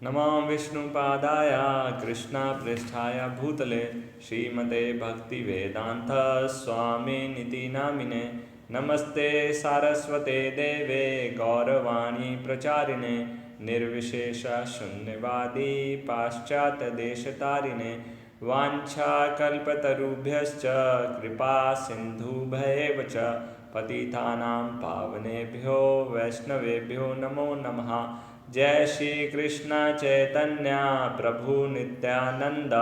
नमो विष्णुपादाय कृष्णपृष्ठाय भूतले श्रीमते भक्तिवेदांत स्वामिनिति नामिने नमस्ते सारस्वते देवे गौरवाणी प्रचारिणे निर्विशेष शून्यवादी पाश्चात्यदेशतारिणे वाञ्छाकल्पतरुभ्यश्च कृपा सिन्धुभ्येव च पतितानां पावनेभ्यो वैष्णवेभ्यो नमो नमः। जय श्री कृष्ण चैतन्य प्रभु नित्यानंद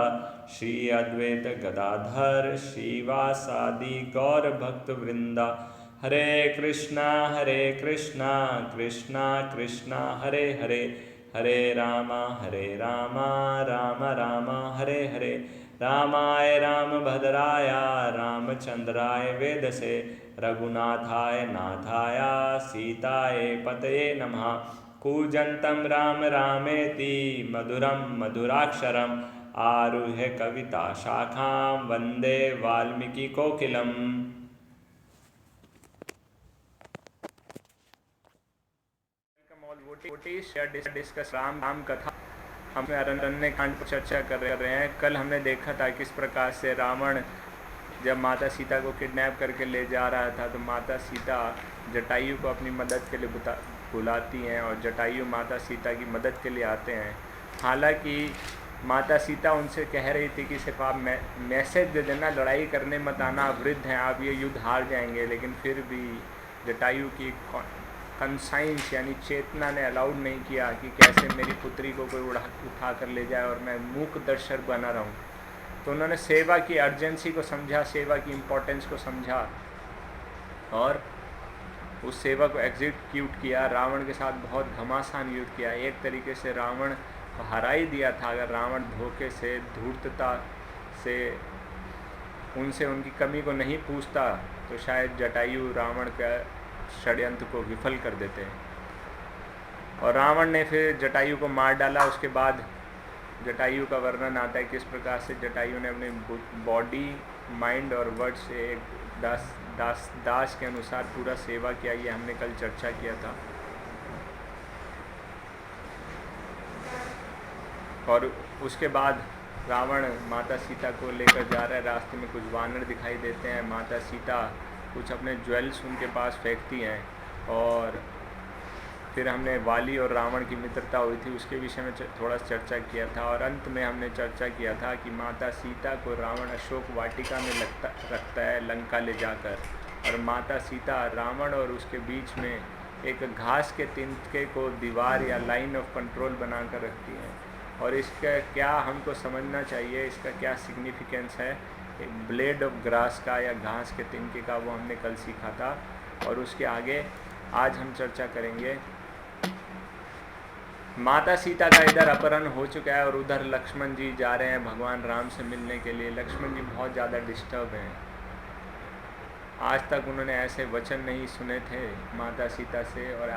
श्री अद्वैत गदाधर श्रीवासादि गौर भक्त वृंद। हरे कृष्णा कृष्णा कृष्णा हरे हरे, हरे राम राम राम हरे हरे। रामाय रामभद्राय रामचंद्राय वेदसे रघुनाथाय नाथाय सीताय पतये नमः। कूजन्तं राम रामेति मधुरं मधुराक्षरम् आरुह्य कविता शाखां वन्दे वाल्मीकि कोकिलम्। डिस्कस राम कथा। हम अरण्य कांड पर चर्चा कर रहे हैं। कल हमने देखा था किस प्रकार से रावण जब माता सीता को किडनैप करके ले जा रहा था तो माता सीता जटायु को अपनी मदद के लिए बुलाती हैं और जटायु माता सीता की मदद के लिए आते हैं। हालांकि माता सीता उनसे कह रही थी कि सिर्फ आप मैसेज दे देना, लड़ाई करने मत आना, आप वृद्ध हैं, आप ये युद्ध हार जाएंगे। लेकिन फिर भी जटायु की कंसाइंस यानी चेतना ने अलाउड नहीं किया कि कैसे मेरी पुत्री को कोई उठा कर ले जाए और मैं मूक दर्शक बना रहूं। तो उन्होंने सेवा की अर्जेंसी को समझा, सेवा की इम्पोर्टेंस को समझा और उस सेवा को एग्जीक्यूट किया। रावण के साथ बहुत घमासान युद्ध किया। एक तरीके से रावण को हरा ही दिया था। अगर रावण धोखे से, धूर्तता से उनसे उनकी कमी को नहीं पूछता तो शायद जटायु रावण का षड्यंत्र को विफल कर देते हैं। और रावण ने फिर जटायु को मार डाला। उसके बाद जटायु का वर्णन आता है किस प्रकार से जटायु ने अपने बॉडी, माइंड और वर्ड से एक दास के अनुसार पूरा सेवा किया। ये हमने कल चर्चा किया था। और उसके बाद रावण माता सीता को लेकर जा रहा है। रास्ते में कुछ वानर दिखाई देते हैं। माता सीता कुछ अपने ज्वेल्स उनके पास फेंकती हैं। और फिर हमने वाली और रावण की मित्रता हुई थी, उसके विषय में थोड़ा चर्चा किया था। और अंत में हमने चर्चा किया था कि माता सीता को रावण अशोक वाटिका में रखता है लंका ले जाकर, और माता सीता रावण और उसके बीच में एक घास के तिनके को दीवार या लाइन ऑफ कंट्रोल बनाकर रखती हैं। और इसका क्या हमको समझना चाहिए, इसका क्या सिग्निफिकेंस है ब्लेड ऑफ ग्रास का या घास के तिनके का, वो हमने कल सीखा था। और उसके आगे आज हम चर्चा करेंगे। माता सीता का इधर अपहरण हो चुका है और उधर लक्ष्मण जी जा रहे हैं भगवान राम से मिलने के लिए। लक्ष्मण जी बहुत ज़्यादा डिस्टर्ब हैं। आज तक उन्होंने ऐसे वचन नहीं सुने थे माता सीता से और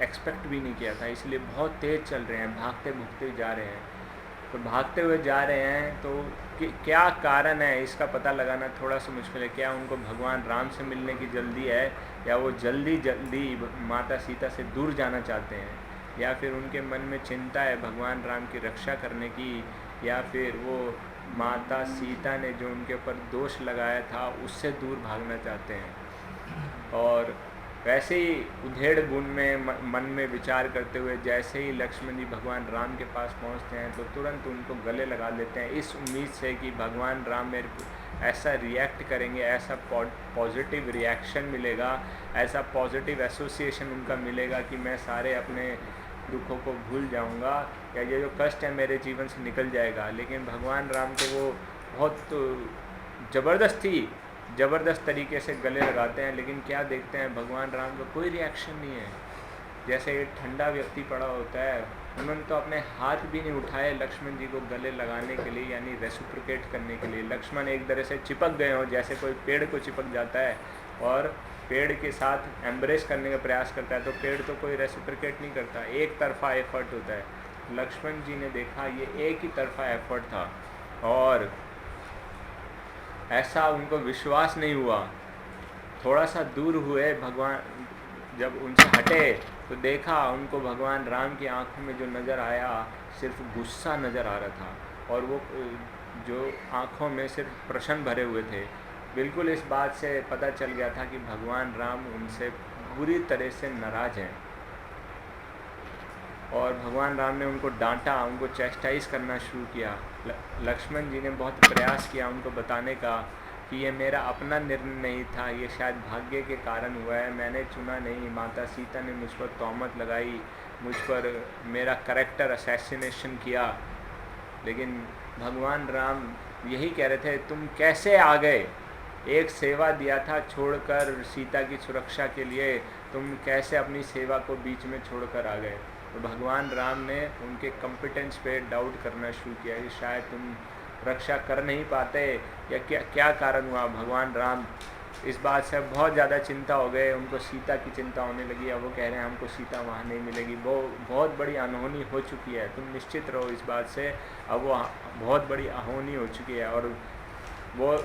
एक्सपेक्ट भी नहीं किया था, इसलिए बहुत तेज़ चल रहे हैं, भागते भुगते जा रहे हैं। तो भागते हुए जा रहे हैं तो क्या कारण है इसका पता लगाना थोड़ा सा मुश्किल है। क्या उनको भगवान राम से मिलने की जल्दी है, या वो जल्दी माता सीता से दूर जाना चाहते हैं, या फिर उनके मन में चिंता है भगवान राम की रक्षा करने की, या फिर वो माता सीता ने जो उनके ऊपर दोष लगाया था उससे दूर भागना चाहते हैं। और वैसे ही उधेड़ बुन में मन में विचार करते हुए जैसे ही लक्ष्मण जी भगवान राम के पास पहुंचते हैं तो तुरंत उनको गले लगा लेते हैं, इस उम्मीद से कि भगवान राम मेरे को ऐसा रिएक्ट करेंगे, ऐसा पॉजिटिव रिएक्शन मिलेगा, ऐसा पॉजिटिव एसोसिएशन उनका मिलेगा कि मैं सारे अपने दुखों को भूल जाऊंगा, या ये जो कष्ट है मेरे जीवन से निकल जाएगा। लेकिन भगवान राम को वो बहुत ज़बरदस्त तरीके से गले लगाते हैं। लेकिन क्या देखते हैं भगवान राम का कोई रिएक्शन नहीं है। जैसे एक ठंडा व्यक्ति पड़ा होता है। उन्होंने तो अपने हाथ भी नहीं उठाए लक्ष्मण जी को गले लगाने के लिए, यानी रेसिप्रोकेट करने के लिए। लक्ष्मण एक तरह से चिपक गए हो, जैसे कोई पेड़ को चिपक जाता है और पेड़ के साथ एम्ब्रेस करने का प्रयास करता है, तो पेड़ तो कोई रेसिप्रोकेट नहीं करता, एक तरफा एफर्ट होता है। लक्ष्मण जी ने देखा ये एक ही तरफा एफर्ट था और ऐसा उनको विश्वास नहीं हुआ। थोड़ा सा दूर हुए, भगवान जब उनसे हटे तो देखा उनको भगवान राम की आंखों में जो नज़र आया सिर्फ गुस्सा नज़र आ रहा था, और वो जो आंखों में सिर्फ प्रश्न भरे हुए थे। बिल्कुल इस बात से पता चल गया था कि भगवान राम उनसे बुरी तरह से नाराज़ हैं, और भगवान राम ने उनको डांटा, उनको चेस्टाइज करना शुरू किया। लक्ष्मण जी ने बहुत प्रयास किया उनको बताने का कि ये मेरा अपना निर्णय नहीं था, ये शायद भाग्य के कारण हुआ है, मैंने चुना नहीं, माता सीता ने मुझ पर तोहमत लगाई, मुझ पर मेरा कैरेक्टर असैसिनेशन किया। लेकिन भगवान राम यही कह रहे थे, तुम कैसे आ गए, एक सेवा दिया था छोड़कर सीता की सुरक्षा के लिए, तुम कैसे अपनी सेवा को बीच में छोड़कर आ गए। तो भगवान राम ने उनके कॉम्पिटेंस पे डाउट करना शुरू किया कि शायद तुम रक्षा कर नहीं पाते, या क्या कारण हुआ। भगवान राम इस बात से बहुत ज़्यादा चिंता हो गए, उनको सीता की चिंता होने लगी। अब वो कह रहे हैं हमको सीता वहाँ नहीं मिलेगी, वो बहुत बड़ी अनहोनी हो चुकी है, तुम निश्चित रहो इस बात से, अब वो बहुत बड़ी अनहोनी हो चुकी है। और वो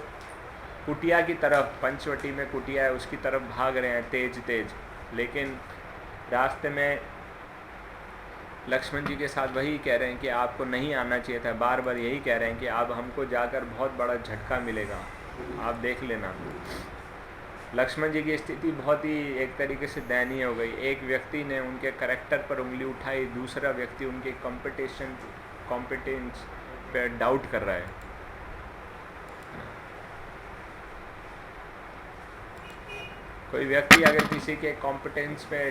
कुटिया की तरफ, पंचवटी में कुटिया है, उसकी तरफ भाग रहे हैं तेज। लेकिन रास्ते में लक्ष्मण जी के साथ वही कह रहे हैं कि आपको नहीं आना चाहिए था, बार बार यही कह रहे हैं कि अब हमको जाकर बहुत बड़ा झटका मिलेगा, आप देख लेना। लक्ष्मण जी की स्थिति बहुत ही एक तरीके से दयनीय हो गई। एक व्यक्ति ने उनके कैरेक्टर पर उंगली उठाई, दूसरा व्यक्ति उनके कॉम्पिटेंस पे डाउट कर रहा है। कोई व्यक्ति अगर किसी के कॉम्पिटेंस पे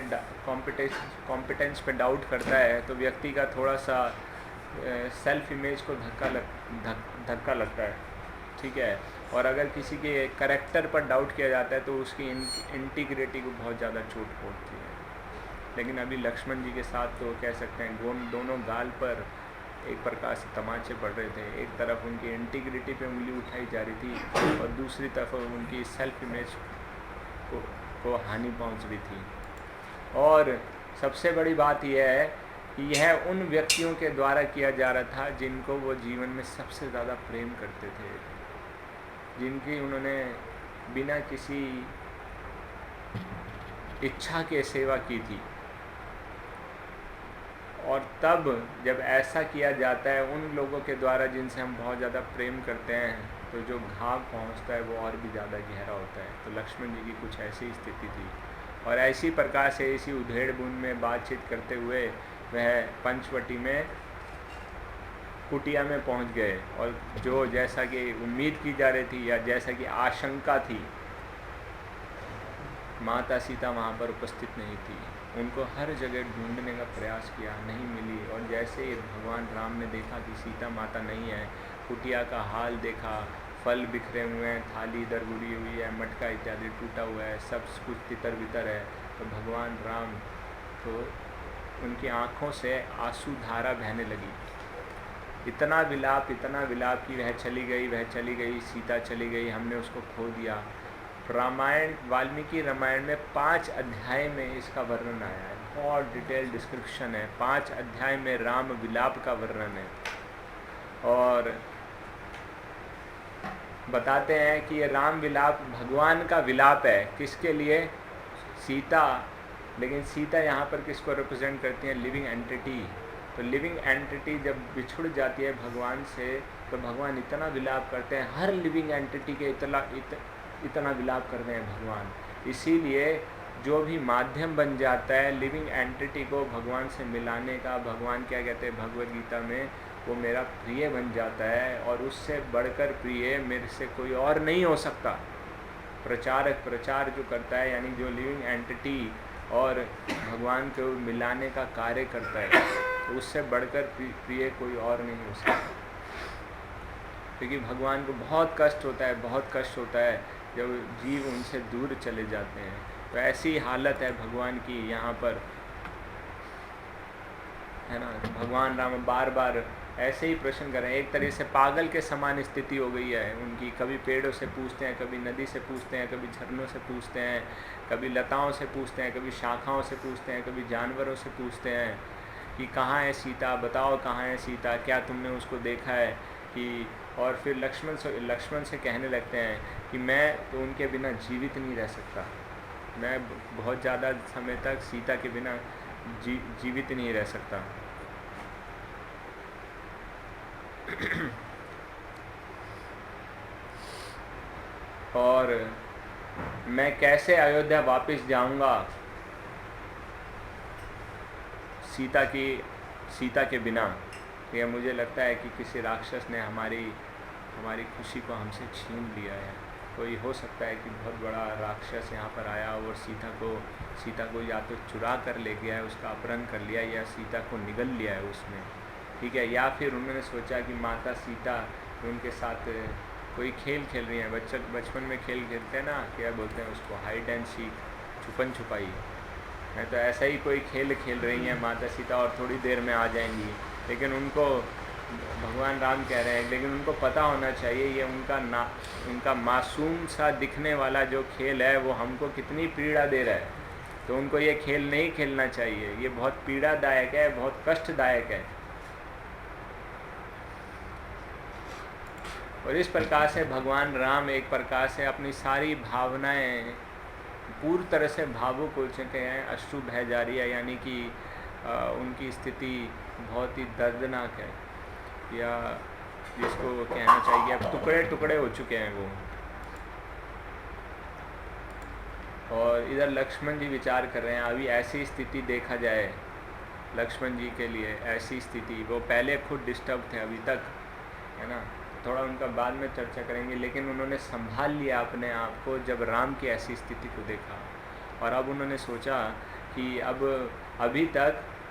डाउट करता है तो व्यक्ति का थोड़ा सा सेल्फ इमेज को धक्का लगता है, ठीक है। और अगर किसी के कैरेक्टर पर डाउट किया जाता है तो उसकी इंटीग्रिटी को बहुत ज़्यादा चोट पहुंचती है। लेकिन अभी लक्ष्मण जी के साथ तो कह सकते हैं दोनों गाल पर एक प्रकार से तमाचे पड़ रहे थे। एक तरफ उनकी इंटीग्रिटी पे उंगली उठाई जा रही थी और दूसरी तरफ उनकी सेल्फ इमेज को हानि पहुंच रही थी। और सबसे बड़ी बात यह है कि यह उन व्यक्तियों के द्वारा किया जा रहा था जिनको वो जीवन में सबसे ज़्यादा प्रेम करते थे, जिनकी उन्होंने बिना किसी इच्छा के सेवा की थी। और तब जब ऐसा किया जाता है उन लोगों के द्वारा जिनसे हम बहुत ज़्यादा प्रेम करते हैं, तो जो घाव पहुंचता है वो और भी ज़्यादा गहरा होता है। तो लक्ष्मण जी की कुछ ऐसी स्थिति थी, और ऐसी प्रकार से इसी उधेड़ बुन में बातचीत करते हुए वह पंचवटी में कुटिया में पहुंच गए। और जो जैसा कि उम्मीद की जा रही थी या जैसा कि आशंका थी, माता सीता वहाँ पर उपस्थित नहीं थी। उनको हर जगह ढूंढने का प्रयास किया, नहीं मिली। और जैसे ही भगवान राम ने देखा कि सीता माता नहीं है, कुटिया का हाल देखा, फल बिखरे हुए हैं, थाली इधर गिरी हुई है, मटका इत्यादि टूटा हुआ है, सब कुछ तितर बितर है, तो भगवान राम तो उनकी आँखों से आंसू धारा बहने लगी। इतना विलाप कि वह चली गई, सीता चली गई, हमने उसको खो दिया। रामायण, वाल्मीकि रामायण में 5 अध्याय में इसका वर्णन आया है, बहुत डिटेल डिस्क्रिप्शन है। 5 अध्याय में राम विलाप का वर्णन है, और बताते हैं कि ये राम विलाप भगवान का विलाप है। किसके लिए? सीता। लेकिन सीता यहाँ पर किसको रिप्रेजेंट करती है? Living entity. तो लिविंग एंटिटी जब बिछुड़ जाती है भगवान से तो भगवान इतना विलाप करते हैं, हर लिविंग एंटिटी के इतना विलाप करते हैं भगवान। इसीलिए जो भी माध्यम बन जाता है लिविंग एंटिटी को भगवान से मिलाने का, भगवान क्या कहते हैं भगवद गीता में, वो मेरा प्रिय बन जाता है, और उससे बढ़कर प्रिय मेरे से कोई और नहीं हो सकता। प्रचारक प्रचार जो करता है, यानी जो लिविंग एंटिटी और भगवान को मिलाने का कार्य करता है, तो उससे बढ़कर प्रिय कोई और नहीं हो सकता। क्योंकि भगवान को बहुत कष्ट होता है जब जीव उनसे दूर चले जाते हैं। तो ऐसी हालत है भगवान की यहाँ पर, है ना। भगवान राम बार बार ऐसे ही प्रश्न कर रहे हैं, एक तरह से पागल के समान स्थिति हो गई है उनकी। कभी पेड़ों से पूछते हैं, कभी नदी से पूछते हैं, कभी झरनों से पूछते हैं, कभी लताओं से पूछते हैं, कभी शाखाओं से पूछते हैं, कभी जानवरों से पूछते हैं कि कहाँ है सीता, बताओ कहाँ है सीता, क्या तुमने उसको देखा है कि। और फिर लक्ष्मण से कहने लगते हैं कि मैं तो उनके बिना जीवित नहीं रह सकता, मैं बहुत ज़्यादा समय तक सीता के बिना जीवित नहीं रह सकता। और मैं कैसे अयोध्या वापस जाऊंगा सीता के बिना? यह मुझे लगता है कि किसी राक्षस ने हमारी खुशी को हमसे छीन लिया है। कोई हो सकता है कि बहुत बड़ा राक्षस यहाँ पर आया और सीता को या तो चुरा कर ले गया है, उसका अपहरण कर लिया, या सीता को निगल लिया है उसने, ठीक है। या फिर उन्होंने सोचा कि माता सीता उनके साथ कोई खेल खेल रही हैं। बचपन में खेल खेलते हैं ना, क्या बोलते हैं उसको, हाइड एंड सीक, छुपन छुपाई है। तो ऐसा ही कोई खेल खेल रही हैं माता सीता और थोड़ी देर में आ जाएंगी। लेकिन उनको भगवान राम कह रहे हैं, लेकिन उनको पता होना चाहिए ये उनका मासूम सा दिखने वाला जो खेल है वो हमको कितनी पीड़ा दे रहा है। तो उनको ये खेल नहीं खेलना चाहिए, ये बहुत पीड़ादायक है, बहुत कष्टदायक है। और इस प्रकार से भगवान राम एक प्रकार से अपनी सारी भावनाएं पूरी तरह से भावुक हो चुके हैं, अश्रु बह जा रही है, यानी कि उनकी स्थिति बहुत ही दर्दनाक है, या जिसको कहना चाहिए अब टुकड़े टुकड़े हो चुके हैं वो। और इधर लक्ष्मण जी विचार कर रहे हैं, अभी ऐसी स्थिति देखा जाए लक्ष्मण जी के लिए, ऐसी स्थिति, वो पहले खुद डिस्टर्ब थे अभी तक, है ना, थोड़ा उनका बाद में चर्चा करेंगे। लेकिन उन्होंने संभाल लिया अपने आप को जब राम की ऐसी स्थिति को देखा, और अब उन्होंने सोचा कि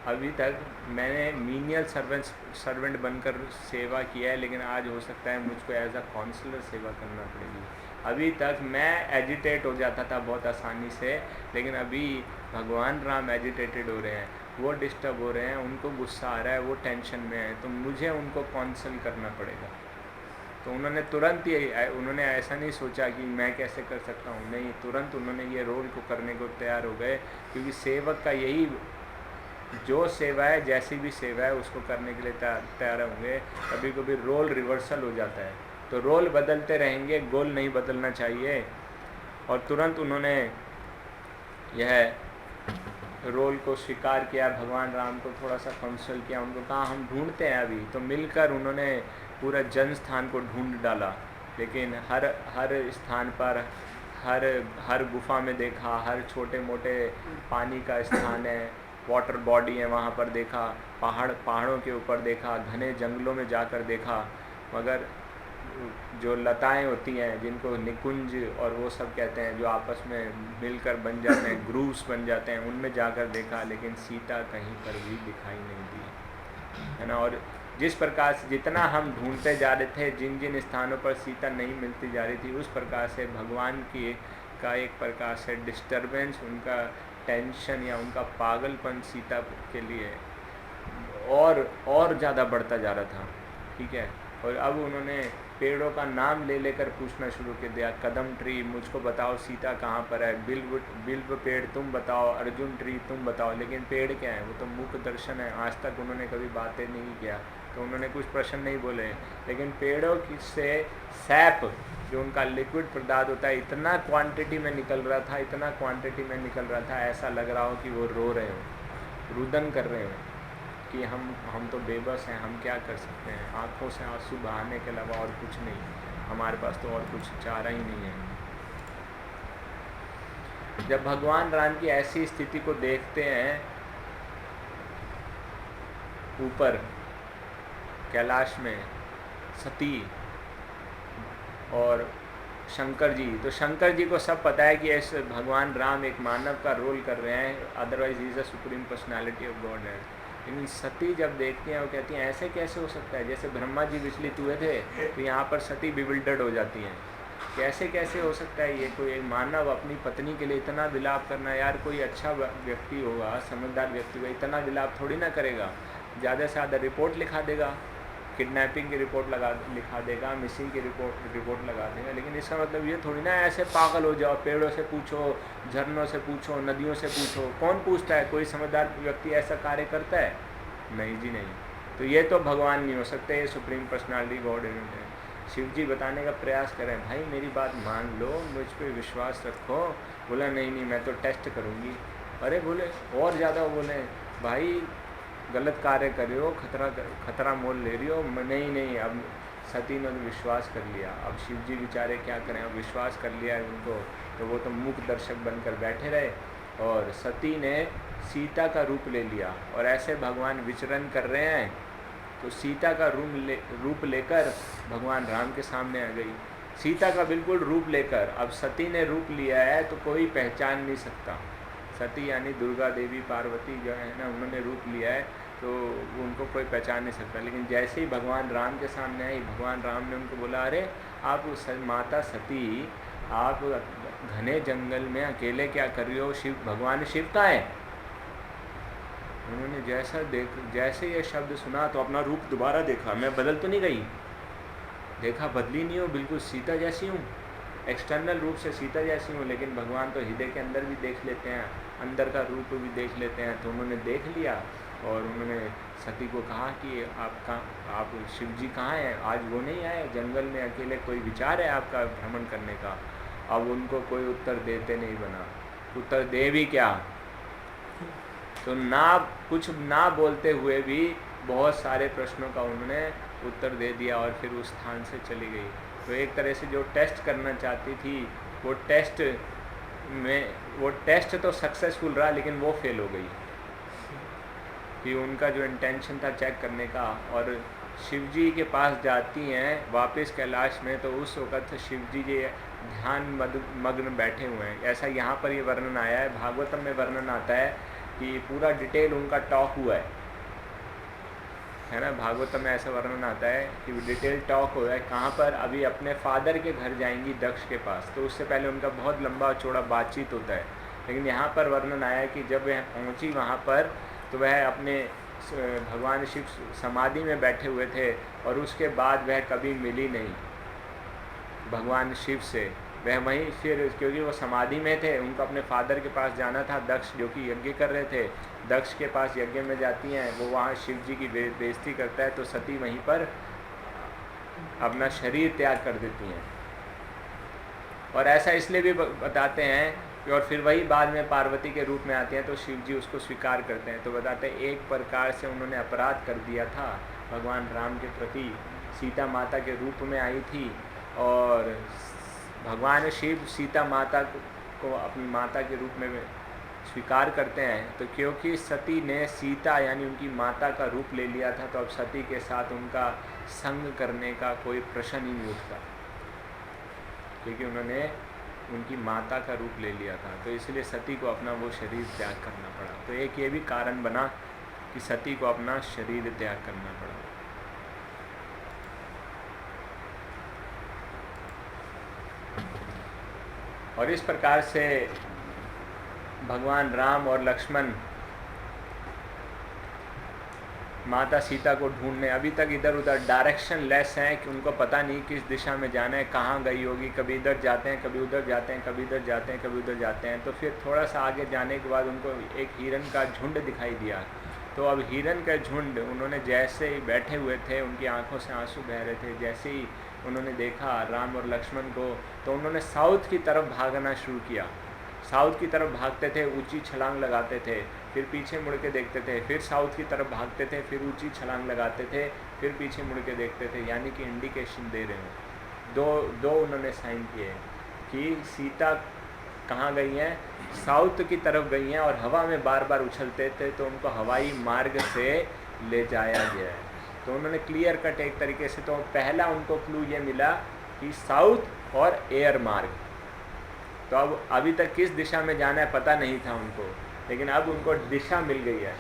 अभी तक मैंने मीनियल सर्वेंट बनकर सेवा किया है, लेकिन आज हो सकता है मुझको एज अ काउंसलर सेवा करना पड़ेगी। अभी तक मैं एजिटेट हो जाता था बहुत आसानी से, लेकिन अभी भगवान राम एजिटेटेड हो रहे हैं, वो डिस्टर्ब हो रहे हैं, उनको गुस्सा आ रहा है, वो टेंशन में है, तो मुझे उनको काउंसल करना पड़ेगा। तो उन्होंने तुरंत ही, उन्होंने ऐसा नहीं सोचा कि मैं कैसे कर सकता हूँ, नहीं, तुरंत उन्होंने ये रोल को करने को तैयार हो गए, क्योंकि सेवक का यही, जो सेवा है, जैसी भी सेवा है, उसको करने के लिए तैयार होंगे। कभी कभी रोल रिवर्सल हो जाता है, तो रोल बदलते रहेंगे, गोल नहीं बदलना चाहिए। और तुरंत उन्होंने यह रोल को स्वीकार किया, भगवान राम को थोड़ा सा काउंसल किया, उनको कहा हम ढूंढते हैं अभी। तो मिलकर उन्होंने पूरा जन स्थान को ढूंढ डाला, लेकिन हर स्थान पर, हर गुफा में देखा, हर छोटे मोटे पानी का स्थान है, वाटर बॉडी है, वहाँ पर देखा, पहाड़ों के ऊपर देखा, घने जंगलों में जाकर देखा, मगर जो लताएं होती हैं जिनको निकुंज और वो सब कहते हैं, जो आपस में मिलकर बन जाते हैं, ग्रूव्स बन जाते हैं, उनमें जाकर देखा, लेकिन सीता कहीं पर भी दिखाई नहीं दी, है ना। और जिस प्रकार से जितना हम ढूंढते जा रहे थे, जिन जिन स्थानों पर सीता नहीं मिलती जा रही थी, उस प्रकार से भगवान का एक प्रकार से डिस्टर्बेंस, उनका टेंशन या उनका पागलपन सीता के लिए और ज़्यादा बढ़ता जा रहा था, ठीक है। और अब उन्होंने पेड़ों का नाम ले लेकर पूछना शुरू कर दिया, कदम ट्री मुझको बताओ सीता कहाँ पर है, बिल्व पेड़ तुम बताओ, अर्जुन ट्री तुम बताओ। लेकिन पेड़ क्या है, वो तो मुख दर्शन है, आज तक उन्होंने कभी बातें नहीं किया, तो उन्होंने कुछ प्रश्न नहीं बोले। लेकिन पेड़ों से सैप, जो उनका लिक्विड पदार्थ होता है, इतना क्वांटिटी में निकल रहा था, इतना क्वांटिटी में निकल रहा था, ऐसा लग रहा हो कि वो रो रहे हो, रुदन कर रहे हो कि हम तो बेबस हैं, हम क्या कर सकते हैं, आँखों से आंसू बहाने के अलावा और कुछ नहीं, हमारे पास तो और कुछ चारा ही नहीं है। जब भगवान राम की ऐसी स्थिति को देखते हैं ऊपर कैलाश में सती और शंकर जी, तो शंकर जी को सब पता है कि ऐसे भगवान राम एक मानव का रोल कर रहे हैं, otherwise he is a supreme personality of God है। लेकिन सती जब देखती हैं, वो कहती हैं ऐसे कैसे हो सकता है, जैसे ब्रह्मा जी विचलित हुए थे, तो यहाँ पर सती बिविल्डर्ड हो जाती हैं, कैसे कैसे हो सकता है ये, कोई एक मानव अपनी पत्नी के लिए इतना विलाप करना, यार कोई अच्छा व्यक्ति होगा, समझदार व्यक्ति होगा, इतना विलाप थोड़ी ना करेगा, ज़्यादा से ज़्यादा रिपोर्ट लिखा देगा, किडनैपिंग की रिपोर्ट लिखा देगा, मिसिंग की रिपोर्ट लगा देगा। लेकिन इसका मतलब ये थोड़ी ना ऐसे पागल हो जाओ, पेड़ों से पूछो, झरनों से पूछो, नदियों से पूछो, कौन पूछता है, कोई समझदार व्यक्ति ऐसा कार्य करता है? नहीं जी नहीं। तो ये तो भगवान नहीं हो सकते, ये सुप्रीम पर्सनालिटी गॉड इवेंट है। शिव जी बताने का प्रयास करें, भाई मेरी बात मान लो, मुझ पर विश्वास रखो। बोला नहीं मैं तो टेस्ट करूँगी। अरे बोले और ज़्यादा बोले, भाई गलत कार्य कर रहे हो, खतरा मोल ले रही हो। नहीं, अब सती ने विश्वास कर लिया। अब शिव जी बेचारे क्या करें, अब विश्वास कर लिया है उनको, तो वो तो मूक दर्शक बनकर बैठे रहे। और सती ने सीता का रूप ले लिया, और ऐसे भगवान विचरण कर रहे हैं तो सीता का रूप लेकर भगवान राम के सामने आ गई। सीता का बिल्कुल रूप लेकर। अब सती ने रूप लिया है तो कोई पहचान नहीं सकता। सती यानी दुर्गा देवी पार्वती जो है ना, उन्होंने रूप लिया है तो उनको कोई पहचान नहीं सकता। लेकिन जैसे ही भगवान राम के सामने आई, भगवान राम ने उनको बोला, अरे आप माता सती, आप घने जंगल में अकेले क्या कर रही हो, भगवान शिव का है। उन्होंने जैसे ये शब्द सुना तो अपना रूप दोबारा देखा। मैं बदल तो नहीं गई, देखा बदली नहीं हूँ, बिल्कुल सीता जैसी हूँ, एक्सटर्नल रूप से सीता जैसी हूँ। लेकिन भगवान तो हृदय के अंदर भी देख लेते हैं, अंदर का रूप भी देख लेते हैं। तो उन्होंने देख लिया और उन्होंने सती को कहा कि आप शिव जी कहाँ हैं, आज वो नहीं आए जंगल में अकेले, कोई विचार है आपका भ्रमण करने का। अब उनको कोई उत्तर देते नहीं बना, उत्तर दे भी क्या। तो कुछ ना बोलते हुए भी बहुत सारे प्रश्नों का उन्होंने उत्तर दे दिया और फिर उस स्थान से चली गई। तो एक तरह से जो टेस्ट करना चाहती थी वो टेस्ट तो सक्सेसफुल रहा, लेकिन वो फेल हो गई कि उनका जो इंटेंशन था चेक करने का। और शिव जी के पास जाती हैं वापस कैलाश में, तो उस वक़्त शिव जी ध्यान मग्न बैठे हुए हैं। ऐसा यहाँ पर ये वर्णन आया है, भागवतम में वर्णन आता है कि पूरा डिटेल उनका टॉक हुआ है ना। भागवतम में ऐसा वर्णन आता है कि डिटेल टॉक हुआ है। कहाँ पर, अभी अपने फादर के घर जाएंगी दक्ष के पास, तो उससे पहले उनका बहुत लंबा चौड़ा बातचीत होता है। लेकिन यहाँ पर वर्णन आया है कि जब वह पहुँची वहाँ पर, तो वह अपने भगवान शिव समाधि में बैठे हुए थे, और उसके बाद वह कभी मिली नहीं भगवान शिव से। वह वहीं फिर, क्योंकि वो समाधि में थे, उनको अपने फादर के पास जाना था, दक्ष जो कि यज्ञ कर रहे थे। दक्ष के पास यज्ञ में जाती हैं, वो वहाँ शिव जी की बेइज्जती करता है, तो सती वहीं पर अपना शरीर त्याग कर देती हैं। और ऐसा इसलिए भी बताते हैं कि, और फिर वही बाद में पार्वती के रूप में आती हैं, तो शिव जी उसको स्वीकार करते हैं। तो बताते हैं एक प्रकार से उन्होंने अपराध कर दिया था भगवान राम के प्रति। सीता माता के रूप में आई थी, और भगवान शिव सीता माता को अपनी माता के रूप में स्वीकार करते हैं। तो क्योंकि सती ने सीता यानी उनकी माता का रूप ले लिया था, तो अब सती के साथ उनका संग करने का कोई प्रश्न ही नहीं उठता, क्योंकि उन्होंने उनकी माता का रूप ले लिया था। तो इसलिए सती को अपना वो शरीर त्याग करना पड़ा। तो एक ये भी कारण बना कि सती को अपना शरीर त्याग करना पड़ा। और इस प्रकार से भगवान राम और लक्ष्मण माता सीता को ढूंढने अभी तक इधर उधर डायरेक्शन लेस हैं, कि उनको पता नहीं किस दिशा में जाना है, कहाँ गई होगी। कभी इधर जाते हैं, कभी उधर जाते हैं, कभी इधर जाते हैं, कभी उधर जाते हैं। तो फिर थोड़ा सा आगे जाने के बाद उनको एक हिरन का झुंड दिखाई दिया। तो अब हिरन का झुंड, उन्होंने जैसे ही बैठे हुए थे, उनकी आंखों से आंसू बह रहे थे। जैसे ही उन्होंने देखा राम और लक्ष्मण को, तो उन्होंने साउथ की तरफ भागना शुरू किया। साउथ की तरफ भागते थे, ऊंची छलांग लगाते थे, फिर पीछे मुड़ के देखते थे, फिर साउथ की तरफ भागते थे, फिर ऊंची छलांग लगाते थे, फिर पीछे मुड़ के देखते थे। यानी कि इंडिकेशन दे रहे हैं। दो उन्होंने साइन किए कि सीता कहाँ गई हैं, साउथ की तरफ गई हैं, और हवा में बार बार उछलते थे, तो उनको हवाई मार्ग से ले जाया गया है। तो उन्होंने क्लियर कट एक तरीके से, तो पहला उनको क्लू ये मिला कि साउथ और एयर मार्ग। तो अब अभी तक किस दिशा में जाना है पता नहीं था उनको, लेकिन अब उनको दिशा मिल गई है,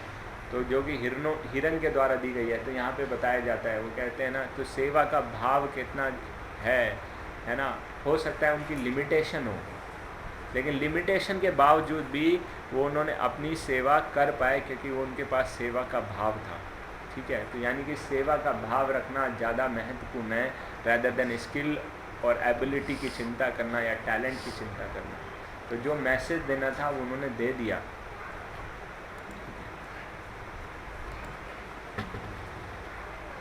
तो जो कि हिरन के द्वारा दी गई है। तो यहाँ पे बताया जाता है, वो कहते हैं ना, तो सेवा का भाव कितना है ना। हो सकता है उनकी लिमिटेशन हो, लेकिन लिमिटेशन के बावजूद भी वो उन्होंने अपनी सेवा कर पाए, क्योंकि वो उनके पास सेवा का भाव था। ठीक है, तो यानी कि सेवा का भाव रखना ज़्यादा महत्वपूर्ण है, रैदर देन स्किल और एबिलिटी की चिंता करना या टैलेंट की चिंता करना। तो जो मैसेज देना था वो उन्होंने दे दिया।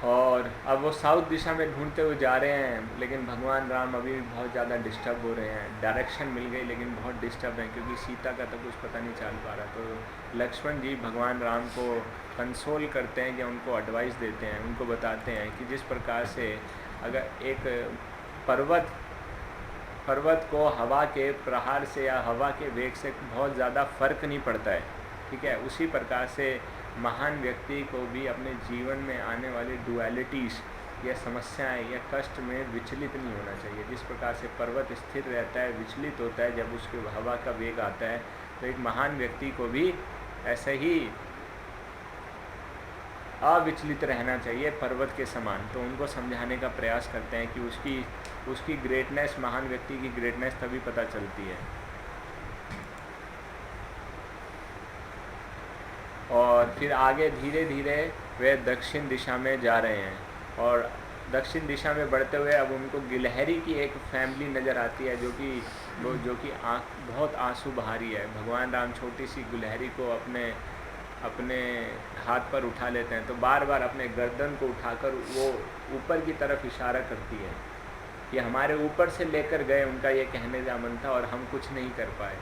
और अब वो साउथ दिशा में ढूंढते हुए जा रहे हैं, लेकिन भगवान राम अभी भी बहुत ज़्यादा डिस्टर्ब हो रहे हैं। डायरेक्शन मिल गई लेकिन बहुत डिस्टर्ब है, क्योंकि सीता का तो कुछ पता नहीं चल पा रहा। तो लक्ष्मण जी भगवान राम को कंसोल करते हैं या उनको एडवाइस देते हैं, उनको बताते हैं कि जिस प्रकार से अगर एक पर्वत को हवा के प्रहार से या हवा के वेग से बहुत ज़्यादा फर्क नहीं पड़ता है, ठीक है, उसी प्रकार से महान व्यक्ति को भी अपने जीवन में आने वाली डुअलिटीज़ या समस्याएं या कष्ट में विचलित नहीं होना चाहिए। जिस प्रकार से पर्वत स्थिर रहता है, विचलित होता है जब उसके हवा का वेग आता है, तो एक महान व्यक्ति को भी ऐसे ही अविचलित रहना चाहिए पर्वत के समान। तो उनको समझाने का प्रयास करते हैं कि उसकी ग्रेटनेस, महान व्यक्ति की ग्रेटनेस तभी पता चलती है। और फिर आगे धीरे धीरे वे दक्षिण दिशा में जा रहे हैं, और दक्षिण दिशा में बढ़ते हुए अब उनको गिलहरी की एक फैमिली नज़र आती है, जो कि बहुत आंसू बहा रही है। भगवान राम छोटी सी गिलहरी को अपने हाथ पर उठा लेते हैं, तो बार बार अपने गर्दन को उठाकर वो ऊपर की तरफ इशारा करती है कि हमारे ऊपर से लेकर गए, उनका ये कहने का मन था और हम कुछ नहीं कर पाए।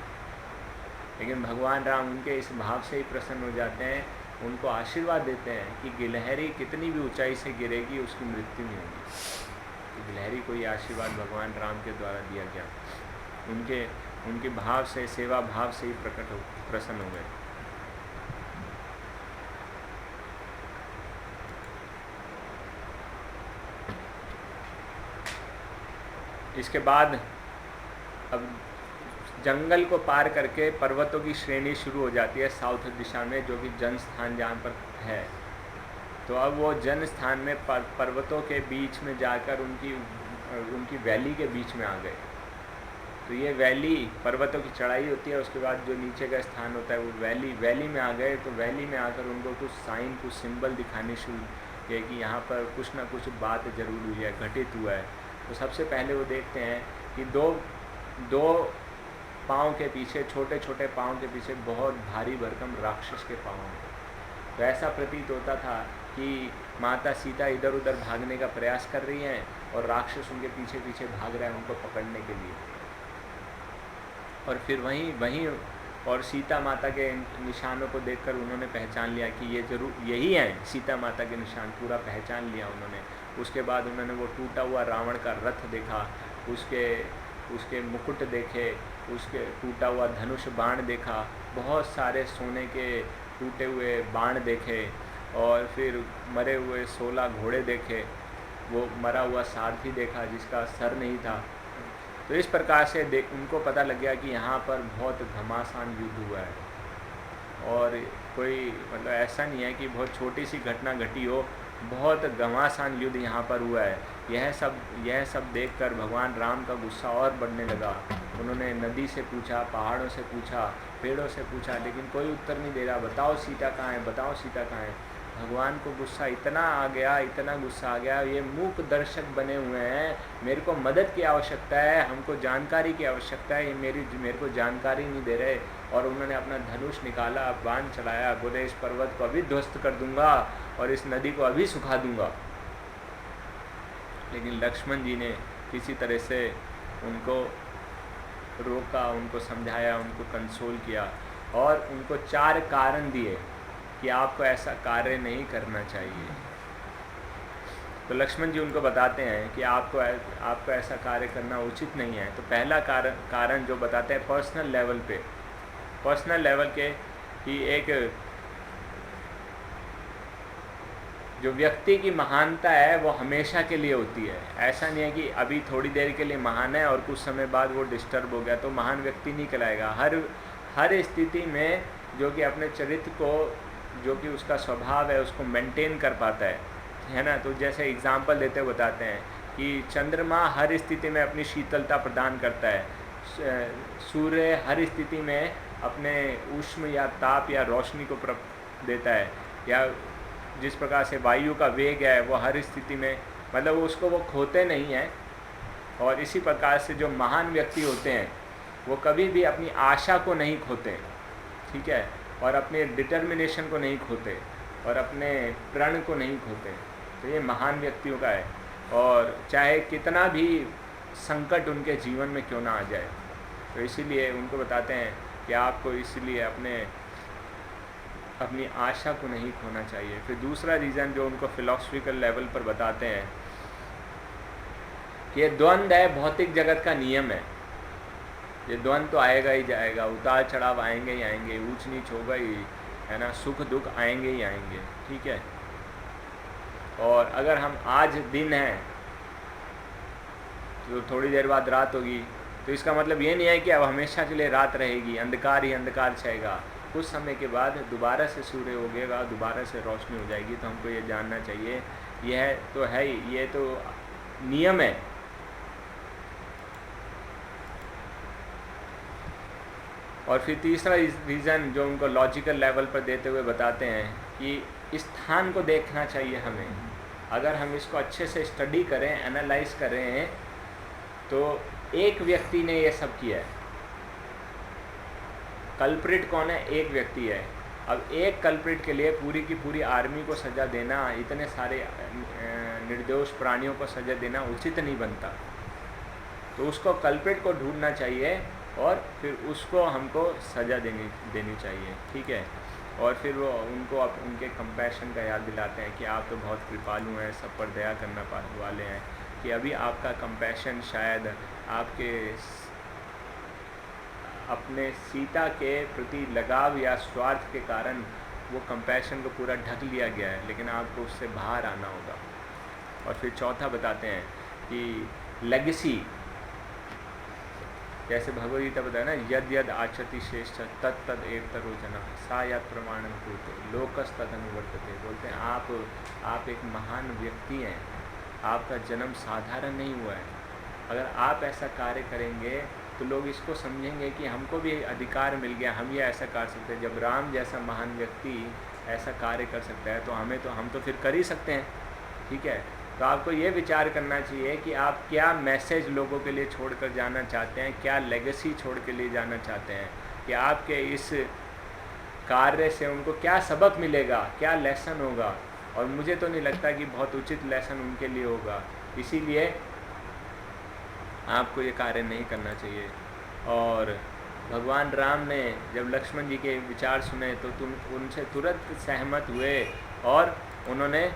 लेकिन भगवान राम उनके इस भाव से ही प्रसन्न हो जाते हैं, उनको आशीर्वाद देते हैं कि गिलहरी कितनी भी ऊंचाई से गिरेगी उसकी मृत्यु नहीं होगी। तो गिलहरी को ये आशीर्वाद भगवान राम के द्वारा दिया गया, उनके भाव से, सेवा भाव से ही प्रसन्न हो गए। इसके बाद अब जंगल को पार करके पर्वतों की श्रेणी शुरू हो जाती है साउथ दिशा में, जो कि जन स्थान जहाँ पर है। तो अब वो जन स्थान में पर्वतों के बीच में जाकर उनकी वैली के बीच में आ गए। तो ये वैली, पर्वतों की चढ़ाई होती है, उसके बाद जो नीचे का स्थान होता है वो वैली में आ गए। तो वैली में आकर उनको कुछ साइन, कुछ सिंबल दिखाने शुरू किए कि यहाँ पर कुछ ना कुछ बात जरूर हुई है, घटित हुआ है। तो सबसे पहले वो देखते हैं कि दो पाँव के पीछे, छोटे छोटे पाँव के पीछे बहुत भारी भरकम राक्षस के पाँव हैं। तो ऐसा प्रतीत होता था कि माता सीता इधर उधर भागने का प्रयास कर रही हैं और राक्षस उनके पीछे पीछे भाग रहा है उनको पकड़ने के लिए। और फिर वहीं और सीता माता के निशानों को देखकर उन्होंने पहचान लिया कि ये जरूर यही हैं सीता माता के निशान, पूरा पहचान लिया उन्होंने। उसके बाद उन्होंने वो टूटा हुआ रावण का रथ देखा, उसके मुकुट देखे, उसके टूटा हुआ धनुष बाण देखा, बहुत सारे सोने के टूटे हुए बाण देखे, और फिर मरे हुए 16 घोड़े देखे, वो मरा हुआ सारथी देखा जिसका सर नहीं था। तो इस प्रकार से उनको पता लग गया कि यहाँ पर बहुत घमासान युद्ध हुआ है, और कोई मतलब ऐसा नहीं है कि बहुत छोटी सी घटना घटी हो, बहुत घमासान युद्ध यहाँ पर हुआ है। यह सब देखकर भगवान राम का गुस्सा और बढ़ने लगा। उन्होंने नदी से पूछा, पहाड़ों से पूछा, पेड़ों से पूछा, लेकिन कोई उत्तर नहीं दे रहा। बताओ सीता कहाँ है, बताओ सीता कहाँ है। भगवान को गुस्सा इतना आ गया, इतना गुस्सा आ गया, ये मूक दर्शक बने हुए हैं, मेरे को मदद की आवश्यकता है, हमको जानकारी की आवश्यकता है, ये मेरे को जानकारी नहीं दे रहे। और उन्होंने अपना धनुष निकाला, बाण चलाया, बोले इस पर्वत को अभी ध्वस्त कर दूंगा और इस नदी को अभी सुखा दूंगा। लेकिन लक्ष्मण जी ने किसी तरह से उनको रोका, उनको समझाया, उनको कंसोल किया, और उनको 4 कारण दिए कि आपको ऐसा कार्य नहीं करना चाहिए। तो लक्ष्मण जी उनको बताते हैं कि आपको ऐसा कार्य करना उचित नहीं है। तो पहला कारण जो बताते हैं पर्सनल लेवल के कि एक जो व्यक्ति की महानता है वो हमेशा के लिए होती है। ऐसा नहीं है कि अभी थोड़ी देर के लिए महान है और कुछ समय बाद वो डिस्टर्ब हो गया तो महान व्यक्ति नहीं कहलाएगा। हर स्थिति में जो कि अपने चरित्र को, जो कि उसका स्वभाव है, उसको मेंटेन कर पाता है ना। तो जैसे एग्जाम्पल देते हुए बताते हैं कि चंद्रमा हर स्थिति में अपनी शीतलता प्रदान करता है, सूर्य हर स्थिति में अपने उष्ण या ताप या रोशनी को देता है, या जिस प्रकार से वायु का वेग है वो हर स्थिति में, मतलब उसको वो खोते नहीं हैं। और इसी प्रकार से जो महान व्यक्ति होते हैं वो कभी भी अपनी आशा को नहीं खोते, ठीक है, और अपने डिटर्मिनेशन को नहीं खोते, और अपने प्रण को नहीं खोते। तो ये महान व्यक्तियों का है, और चाहे कितना भी संकट उनके जीवन में क्यों ना आ जाए, तो इसीलिए उनको बताते हैं कि आपको इसलिए अपनी आशा को नहीं खोना चाहिए। फिर दूसरा रीज़न जो उनको फिलॉसफिकल लेवल पर बताते हैं कि ये द्वंद्व है, भौतिक जगत का नियम है। ये द्वंद्व तो आएगा ही जाएगा, उतार चढ़ाव आएंगे ही आएंगे, ऊंच नीच होगा ही, है ना, सुख दुख आएंगे ही आएंगे, ठीक है। और अगर हम आज दिन है तो थोड़ी देर बाद रात होगी, तो इसका मतलब ये नहीं है कि अब हमेशा के लिए रात रहेगी, अंधकार ही अंधकार छाएगा। कुछ समय के बाद दोबारा से सूर्य उगेगा, दोबारा से रोशनी हो जाएगी। तो हमको ये जानना चाहिए, यह तो है ही, ये तो नियम है। और फिर तीसरा रीज़न जो उनको लॉजिकल लेवल पर देते हुए बताते हैं कि स्थान को देखना चाहिए हमें। अगर हम इसको अच्छे से स्टडी करें, एनालाइज करें, तो एक व्यक्ति ने ये सब किया है। कल्प्रिट कौन है? एक व्यक्ति है। अब एक कल्प्रिट के लिए पूरी की पूरी आर्मी को सज़ा देना, इतने सारे निर्दोष प्राणियों को सज़ा देना उचित नहीं बनता। तो उसको कल्प्रिट को ढूंढना चाहिए और फिर उसको हमको सज़ा देनी चाहिए, ठीक है। और फिर वो उनको उनके कंपैशन का याद दिलाते हैं कि आप तो बहुत कृपालु हैं, सब पर दया करना वाले हैं, कि अभी आपका कंपैशन शायद आपके अपने सीता के प्रति लगाव या स्वार्थ के कारण वो कंपैशन को पूरा ढक लिया गया है, लेकिन आपको उससे बाहर आना होगा। और फिर चौथा बताते हैं कि लेगेसी, जैसे भगवद्गीता बताया ना, यद यद आचति श्रेष्ठ तत् तद एवतरो जना सा यद प्रमाणम कृत लोकस तद अनुवर्तते। बोलते हैं आप एक महान व्यक्ति हैं, आपका जन्म साधारण नहीं हुआ है। अगर आप ऐसा कार्य करेंगे तो लोग इसको समझेंगे कि हमको भी अधिकार मिल गया, हम ये ऐसा कर सकते हैं। जब राम जैसा महान व्यक्ति ऐसा कार्य कर सकता है तो हम तो फिर कर ही सकते हैं, ठीक है। तो आपको ये विचार करना चाहिए कि आप क्या मैसेज लोगों के लिए छोड़ कर जाना चाहते हैं, क्या लेगेसी छोड़ के लिए जाना चाहते हैं, कि आपके इस कार्य से उनको क्या सबक मिलेगा, क्या लेसन होगा। और मुझे तो नहीं लगता कि बहुत उचित लेसन उनके लिए होगा, इसीलिए आपको ये कार्य नहीं करना चाहिए। और भगवान राम ने जब लक्ष्मण जी के विचार सुने तो उनसे तुरंत सहमत हुए और उन्होंने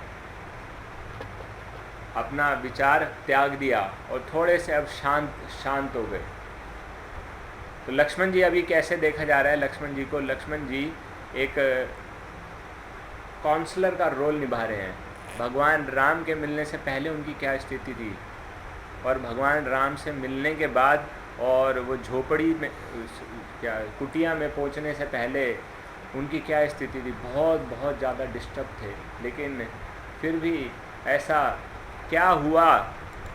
अपना विचार त्याग दिया और थोड़े से अब शांत हो गए। तो लक्ष्मण जी अभी कैसे देखा जा रहा है लक्ष्मण जी को? लक्ष्मण जी एक काउंसलर का रोल निभा रहे हैं। भगवान राम के मिलने से पहले उनकी क्या स्थिति थी और भगवान राम से मिलने के बाद और वो झोपड़ी में क्या कुटिया में पहुंचने से पहले उनकी क्या स्थिति थी। बहुत ज़्यादा डिस्टर्ब थे, लेकिन फिर भी ऐसा क्या हुआ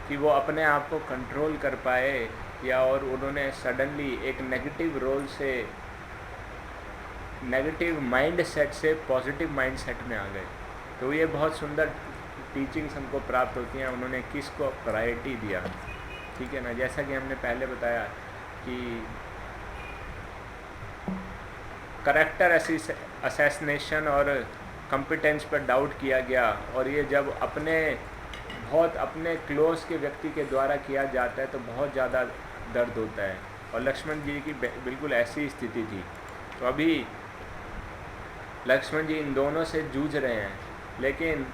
कि वो अपने आप को कंट्रोल कर पाए, या और उन्होंने सडनली एक नेगेटिव रोल से, नेगेटिव माइंड सेट से पॉजिटिव माइंड सेट में आ गए। तो ये बहुत सुंदर टीचिंग्स हमको प्राप्त होती हैं, उन्होंने किसको प्रायोरिटी दिया, ठीक है ना। जैसा कि हमने पहले बताया कि करैक्टर असैसिनेशन और कंपिटेंस पर डाउट किया गया, और ये जब अपने क्लोज के व्यक्ति के द्वारा किया जाता है तो बहुत ज़्यादा दर्द होता है। और लक्ष्मण जी की बिल्कुल ऐसी स्थिति थी। तो अभी लक्ष्मण जी इन दोनों से जूझ रहे हैं, लेकिन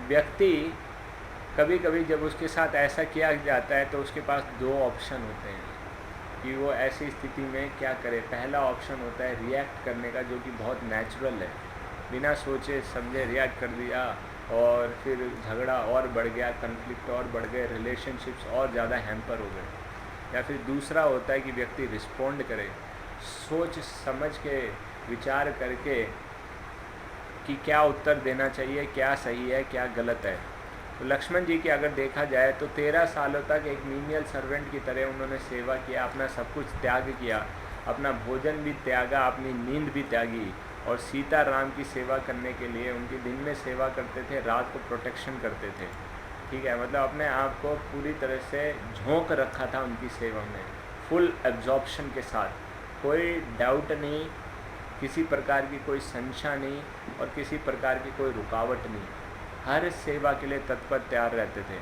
व्यक्ति कभी कभी जब उसके साथ ऐसा किया जाता है तो उसके पास दो ऑप्शन होते हैं कि वो ऐसी स्थिति में क्या करे। पहला ऑप्शन होता है रिएक्ट करने का, जो कि बहुत नेचुरल है, बिना सोचे समझे रिएक्ट कर दिया और फिर झगड़ा और बढ़ गया, कन्फ्लिक्ट और बढ़ गए, रिलेशनशिप्स और ज़्यादा हैम्पर हो गए। या फिर दूसरा होता है कि व्यक्ति रिस्पोंड करे, सोच समझ के विचार करके कि क्या उत्तर देना चाहिए, क्या सही है, क्या गलत है। तो लक्ष्मण जी की अगर देखा जाए तो 13 सालों तक एक मीनियल सर्वेंट की तरह उन्होंने सेवा किया, अपना सब कुछ त्याग किया, अपना भोजन भी त्यागा, अपनी नींद भी त्यागी, और सीता राम की सेवा करने के लिए उनकी दिन में सेवा करते थे, रात को प्रोटेक्शन करते थे, ठीक है। मतलब अपने आप को पूरी तरह से झोंक रखा था उनकी सेवा में, फुल एब्जॉर्प्शन के साथ, कोई डाउट नहीं, किसी प्रकार की कोई संशय नहीं और किसी प्रकार की कोई रुकावट नहीं। हर सेवा के लिए तत्पर तैयार रहते थे।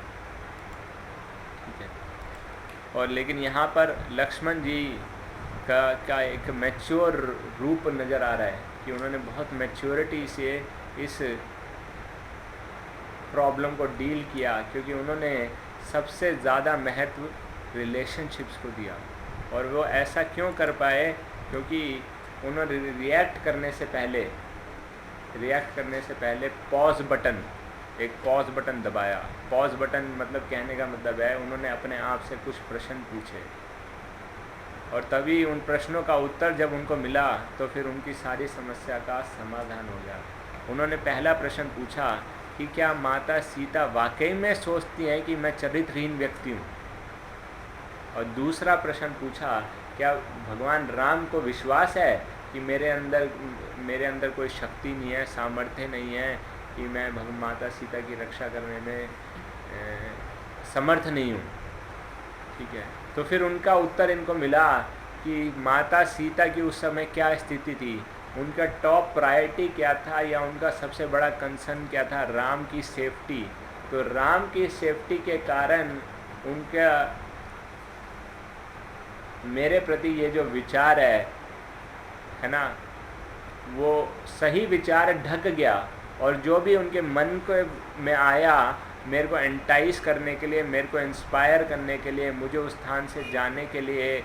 ठीक है। और लेकिन यहाँ पर लक्ष्मण जी का एक मैच्योर रूप नज़र आ रहा है कि उन्होंने बहुत मैच्योरिटी से इस प्रॉब्लम को डील किया, क्योंकि उन्होंने सबसे ज़्यादा महत्व रिलेशनशिप्स को दिया। और वो ऐसा क्यों कर पाए? क्योंकि उन्होंने रिएक्ट करने से पहले एक पॉज बटन दबाया। पॉज बटन मतलब कहने का मतलब है उन्होंने अपने आप से कुछ प्रश्न पूछे, और तभी उन प्रश्नों का उत्तर जब उनको मिला तो फिर उनकी सारी समस्या का समाधान हो गया। उन्होंने पहला प्रश्न पूछा कि क्या माता सीता वाकई में सोचती हैं कि मैं चरित्रहीन व्यक्ति हूँ? और दूसरा प्रश्न पूछा, क्या भगवान राम को विश्वास है कि मेरे अंदर कोई शक्ति नहीं है, सामर्थ्य नहीं है, कि मैं माता सीता की रक्षा करने में समर्थ नहीं हूँ? ठीक है। तो फिर उनका उत्तर इनको मिला कि माता सीता की उस समय क्या स्थिति थी, उनका टॉप प्रायोरिटी क्या था, या उनका सबसे बड़ा कंसर्न क्या था? राम की सेफ्टी। तो राम की सेफ्टी के कारण उनका मेरे प्रति ये जो विचार है ना, वो सही विचार ढक गया, और जो भी उनके मन को में आया मेरे को एंटाइस करने के लिए, मेरे को इंस्पायर करने के लिए, मुझे उस स्थान से जाने के लिए,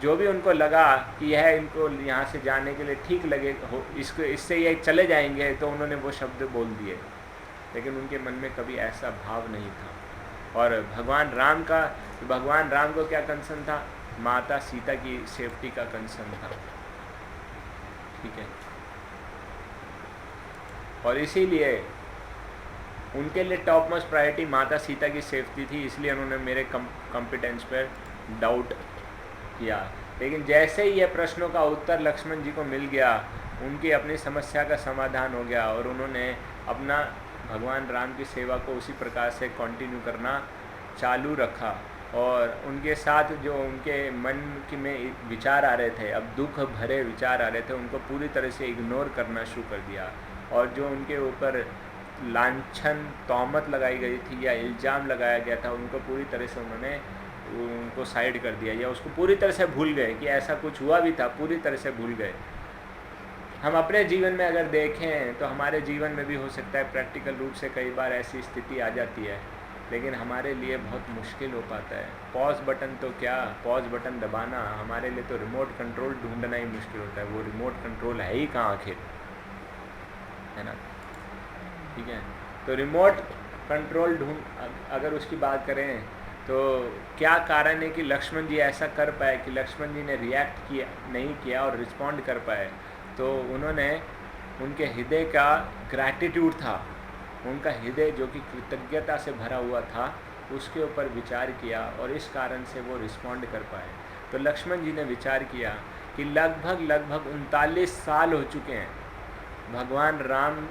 जो भी उनको लगा कि यह इनको यहाँ से जाने के लिए ठीक लगे, इससे ये चले जाएंगे, तो उन्होंने वो शब्द बोल दिए। लेकिन उनके मन में कभी ऐसा भाव नहीं था। और भगवान राम को क्या कंसर्न था? माता सीता की सेफ्टी का कंसर्न था। ठीक है। और इसीलिए उनके लिए टॉप मोस्ट प्रायोरिटी माता सीता की सेफ्टी थी, इसलिए उन्होंने मेरे कॉम्पिटेंस पर डाउट किया। लेकिन जैसे ही ये प्रश्नों का उत्तर लक्ष्मण जी को मिल गया, उनकी अपनी समस्या का समाधान हो गया, और उन्होंने अपना भगवान राम की सेवा को उसी प्रकार से कंटिन्यू करना चालू रखा। और उनके साथ जो उनके मन में विचार आ रहे थे, अब दुख भरे विचार आ रहे थे, उनको पूरी तरह से इग्नोर करना शुरू कर दिया। और जो उनके ऊपर लांछन तोहमत लगाई गई थी या इल्ज़ाम लगाया गया था, उनको पूरी तरह से उन्होंने उनको साइड कर दिया, या उसको पूरी तरह से भूल गए कि ऐसा कुछ हुआ भी था, पूरी तरह से भूल गए। हम अपने जीवन में अगर देखें तो हमारे जीवन में भी हो सकता है प्रैक्टिकल रूप से कई बार ऐसी स्थिति आ जाती है, लेकिन हमारे लिए बहुत मुश्किल हो पाता है। पॉज बटन तो क्या, पॉज बटन दबाना हमारे लिए तो रिमोट कंट्रोल ढूंढना ही मुश्किल होता है। वो रिमोट कंट्रोल है ही कहाँ आखिर, है ना? ठीक है। तो रिमोट कंट्रोल अगर उसकी बात करें तो क्या कारण है कि लक्ष्मण जी ऐसा कर पाए, कि लक्ष्मण जी ने रिएक्ट नहीं किया और रिस्पॉन्ड कर पाए? तो उन्होंने उनके हृदय का ग्रैटिट्यूड था, उनका हृदय जो कि कृतज्ञता से भरा हुआ था, उसके ऊपर विचार किया, और इस कारण से वो रिस्पॉन्ड कर पाए। तो लक्ष्मण जी ने विचार किया कि लगभग 39 साल हो चुके हैं भगवान राम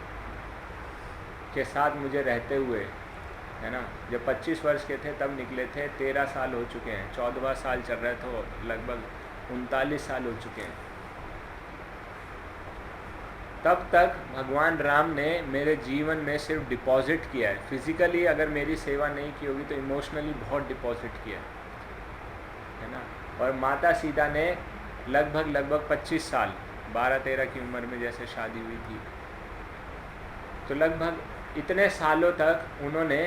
के साथ मुझे रहते हुए, है ना। जब 25 वर्ष के थे तब निकले थे, 13 साल हो चुके हैं, 14वां साल चल रहा था, लगभग 39 साल हो चुके हैं। तब तक भगवान राम ने मेरे जीवन में सिर्फ डिपॉजिट किया है। फिजिकली अगर मेरी सेवा नहीं की होगी तो इमोशनली बहुत डिपॉजिट किया है ना। और माता सीता ने लगभग 25 साल, 12-13 की उम्र में जैसे शादी हुई थी, तो लगभग इतने सालों तक उन्होंने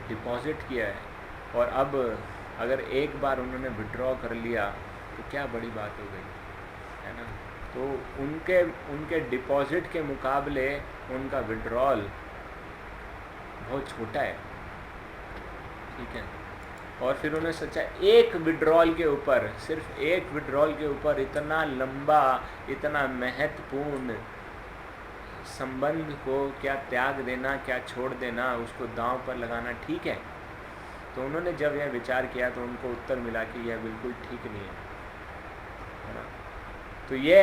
डिपॉजिट किया है। और अब अगर एक बार उन्होंने विड्रॉ कर लिया तो क्या बड़ी बात हो गई, है ना। तो उनके डिपॉजिट के मुकाबले उनका विड्रॉल बहुत छोटा है। ठीक है। और फिर उन्होंने सोचा एक विड्रॉल के ऊपर, सिर्फ एक विड्रॉल के ऊपर इतना लंबा, इतना महत्वपूर्ण संबंध को क्या त्याग देना, क्या छोड़ देना, उसको दांव पर लगाना ठीक है? तो उन्होंने जब यह विचार किया तो उनको उत्तर मिला कि यह बिल्कुल ठीक नहीं है ना। तो ये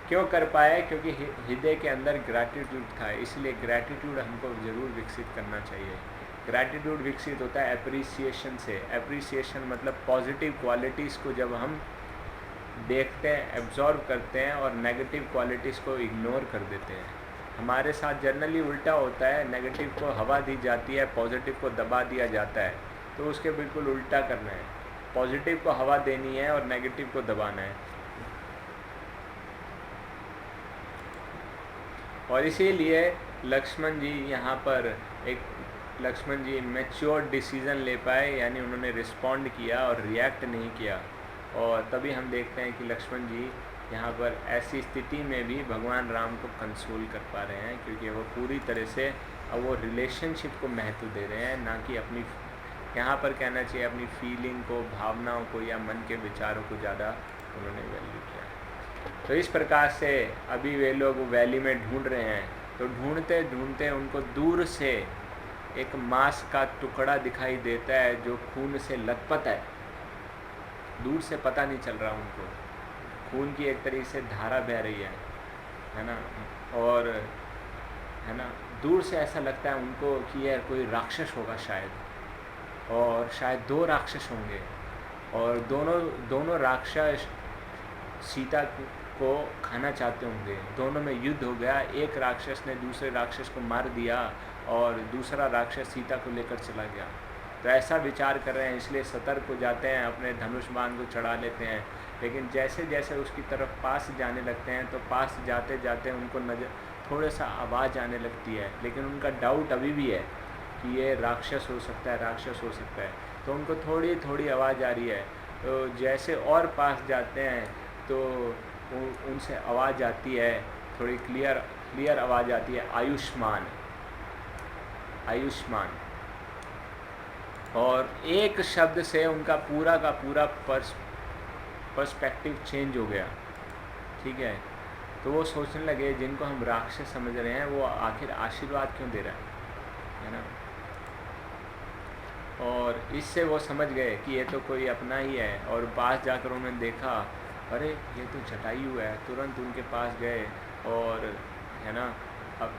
क्यों कर पाए? क्योंकि हृदय के अंदर ग्रैटिट्यूड था। इसलिए ग्रैटिट्यूड हमको ज़रूर विकसित करना चाहिए। ग्रैटिट्यूड विकसित होता है एप्रिसिएशन से। एप्रिसिएशन मतलब पॉजिटिव क्वालिटीज़ को जब हम देखते हैं, एब्जॉर्व करते हैं, और नेगेटिव क्वालिटीज़ को इग्नोर कर देते हैं। हमारे साथ जनरली उल्टा होता है, नेगेटिव को हवा दी जाती है, पॉजिटिव को दबा दिया जाता है। तो उसके बिल्कुल उल्टा करना है, पॉजिटिव को हवा देनी है और नेगेटिव को दबाना है। और इसीलिए लक्ष्मण जी यहाँ पर लक्ष्मण जी मैच्योर डिसीज़न ले पाए, यानी उन्होंने रिस्पॉन्ड किया और रिएक्ट नहीं किया। और तभी हम देखते हैं कि लक्ष्मण जी यहाँ पर ऐसी स्थिति में भी भगवान राम को कंसोल कर पा रहे हैं, क्योंकि वो पूरी तरह से अब वो रिलेशनशिप को महत्व दे रहे हैं, ना कि अपनी, यहाँ पर कहना चाहिए अपनी फीलिंग को, भावनाओं को या मन के विचारों को ज़्यादा उन्होंने वैल्यू किया। तो इस प्रकार से अभी वे लोग वैली में ढूंढ रहे हैं, तो ढूंढते ढूंढते उनको दूर से एक मांस का टुकड़ा दिखाई देता है जो खून से लथपथ है। दूर से पता नहीं चल रहा उनको, खून की एक तरीके से धारा बह रही है ना, और है ना, दूर से ऐसा लगता है उनको कि यह कोई राक्षस होगा शायद, और शायद 2 राक्षस होंगे, और दोनों राक्षस सीता को खाना चाहते होंगे। दोनों में युद्ध हो गया, एक राक्षस ने दूसरे राक्षस को मार दिया और दूसरा राक्षस सीता को लेकर चला गया। तो ऐसा विचार कर रहे हैं, इसलिए सतर्क हो जाते हैं, अपने धनुष बाण को चढ़ा लेते हैं। लेकिन जैसे जैसे उसकी तरफ पास जाने लगते हैं, तो पास जाते जाते उनको नजर थोड़ा सा आवाज़ आने लगती है, लेकिन उनका डाउट अभी भी है कि ये राक्षस हो सकता है, राक्षस हो सकता है। तो उनको थोड़ी थोड़ी आवाज़ आ रही है। तो जैसे और पास जाते हैं तो उनसे आवाज़ आती है, थोड़ी क्लियर आवाज़ आती है, आयुष्मान आयुष्मान। और एक शब्द से उनका पूरा का पूरा पर्सपेक्टिव चेंज हो गया। ठीक है, तो वो सोचने लगे जिनको हम राक्षस समझ रहे हैं वो आखिर आशीर्वाद क्यों दे रहा है ना। और इससे वो समझ गए कि ये तो कोई अपना ही है, और पास जाकर उन्होंने देखा, अरे ये तो जटायु है। तुरंत उनके पास गए और है ना, अब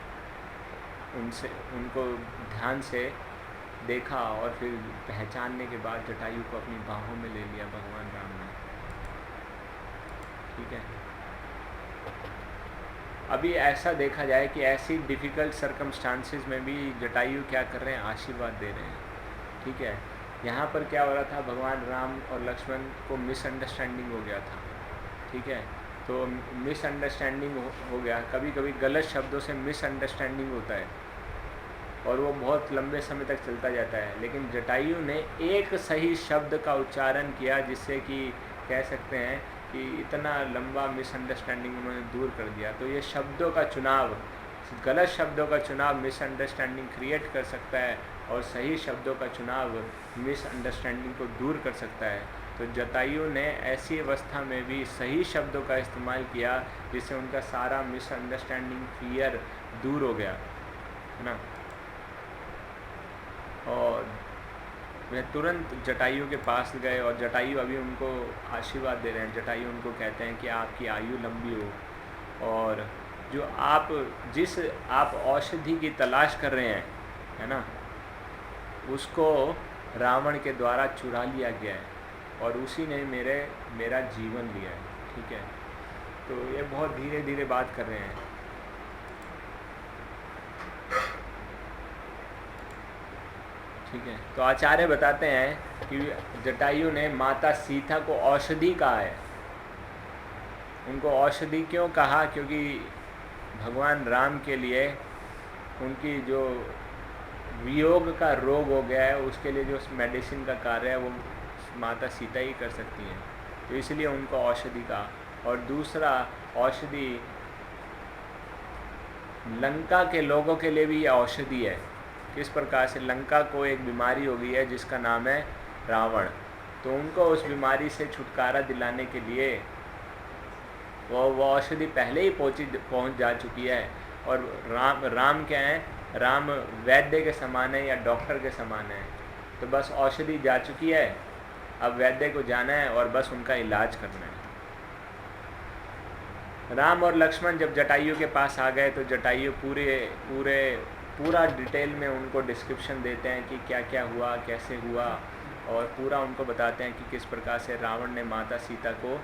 उनको ध्यान से देखा और फिर पहचानने के बाद जटायु को अपनी बाहों में ले लिया भगवान राम ने। ठीक है, अभी ऐसा देखा जाए कि ऐसी डिफ़िकल्ट सर्कमस्टांसेस में भी जटायु क्या कर रहे हैं, आशीर्वाद दे रहे हैं। ठीक है, यहाँ पर क्या हो रहा था, भगवान राम और लक्ष्मण को मिसअंडरस्टैंडिंग हो गया था। ठीक है, तो मिसअंडरस्टैंडिंग हो गया, कभी कभी गलत शब्दों से मिसअंडरस्टैंडिंग होता है और वो बहुत लंबे समय तक चलता जाता है। लेकिन जटायु ने एक सही शब्द का उच्चारण किया, जिससे कि कह सकते हैं कि इतना लंबा मिसअंडरस्टैंडिंग उन्होंने दूर कर दिया। तो ये शब्दों का चुनाव, गलत शब्दों का चुनाव मिसअंडरस्टैंडिंग क्रिएट कर सकता है, और सही शब्दों का चुनाव मिसअंडरस्टैंडिंग को दूर कर सकता है। तो जटायु ने ऐसी अवस्था में भी सही शब्दों का इस्तेमाल किया, जिससे उनका सारा मिसअंडरस्टैंडिंग, फियर दूर हो गया, है ना। और वे तुरंत जटायु के पास गए, और जटायु अभी उनको आशीर्वाद दे रहे हैं। जटायु उनको कहते हैं कि आपकी आयु लंबी हो, और जो जिस आप औषधि की तलाश कर रहे हैं, है ना, उसको रावण के द्वारा चुरा लिया गया है, और उसी ने मेरा जीवन लिया है। ठीक है, तो ये बहुत धीरे धीरे बात कर रहे हैं। ठीक है, तो आचार्य बताते हैं कि जटायु ने माता सीता को औषधि कहा है। उनको औषधि क्यों कहा, क्योंकि भगवान राम के लिए उनकी जो वियोग का रोग हो गया है, उसके लिए जो मेडिसिन का कार्य है वो माता सीता ही कर सकती हैं, तो इसलिए उनको औषधि कहा। और दूसरा, औषधि लंका के लोगों के लिए भी यह औषधि है। किस प्रकार से, लंका को एक बीमारी हो गई है जिसका नाम है रावण, तो उनको उस बीमारी से छुटकारा दिलाने के लिए वो औषधि पहले ही पहुंच जा चुकी है। और राम क्या है, राम वैद्य के समान है या डॉक्टर के समान है। तो बस औषधि जा चुकी है, अब वैद्य को जाना है और बस उनका इलाज करना है। राम और लक्ष्मण जब जटायु के पास आ गए, तो जटायु पूरा डिटेल में उनको डिस्क्रिप्शन देते हैं कि क्या क्या हुआ, कैसे हुआ, और पूरा उनको बताते हैं कि किस प्रकार से रावण ने माता सीता को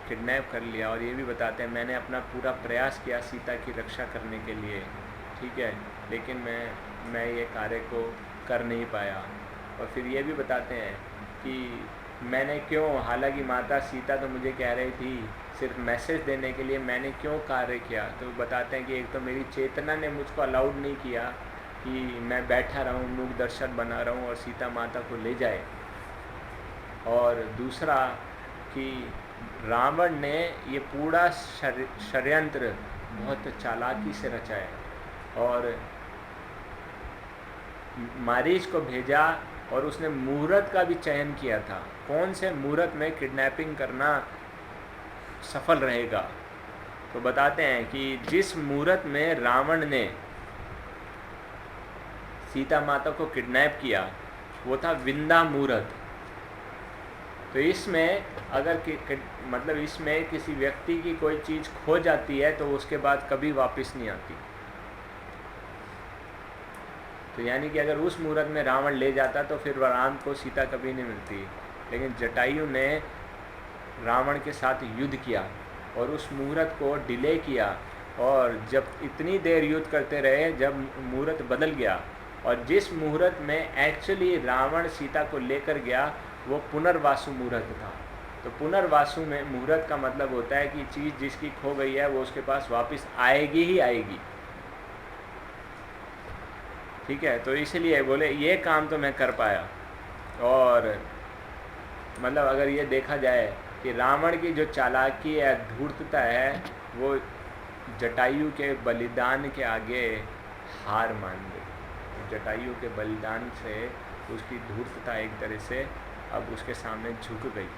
किडनैप कर लिया। और ये भी बताते हैं मैंने अपना पूरा प्रयास किया सीता की रक्षा करने के लिए, ठीक है, लेकिन मैं ये कार्य को कर नहीं पाया। और फिर ये भी बताते हैं कि मैंने क्यों, हालांकि माता सीता तो मुझे कह रही थी सिर्फ मैसेज देने के लिए, मैंने क्यों कार्य किया। तो बताते हैं कि एक तो मेरी चेतना ने मुझको अलाउड नहीं किया कि मैं बैठा रहूं, मूक दर्शन बना रहूं और सीता माता को ले जाए। और दूसरा कि रावण ने ये पूरा षड्यंत्र बहुत चालाकी से रचा है और मारीच को भेजा और उसने मुहूर्त का भी चयन किया था, कौन से मुहूर्त में किडनैपिंग करना सफल रहेगा। तो बताते हैं कि जिस मुहूर्त में रावण ने सीता माता को किडनैप किया वो था विंदा मुहूर्त। तो इसमें अगर मतलब इसमें किसी व्यक्ति की कोई चीज़ खो जाती है तो उसके बाद कभी वापस नहीं आती। तो यानी कि अगर उस मुहूर्त में रावण ले जाता तो फिर राम को सीता कभी नहीं मिलती। लेकिन जटायु ने रावण के साथ युद्ध किया और उस मुहूर्त को डिले किया, और जब इतनी देर युद्ध करते रहे जब मुहूर्त बदल गया, और जिस मुहूर्त में एक्चुअली रावण सीता को लेकर गया वो पुनर्वासु मुहूर्त था। तो पुनर्वासु में मुहूर्त का मतलब होता है कि चीज़ जिसकी खो गई है वो उसके पास वापस आएगी ही आएगी, ठीक है। तो इसलिए बोले ये काम तो मैं कर पाया। और मतलब अगर ये देखा जाए कि रावण की जो चालाकी है, धूर्तता है, वो जटायु के बलिदान के आगे हार मान गई। जटायु के बलिदान से उसकी धूर्तता एक तरह से अब उसके सामने झुक गई।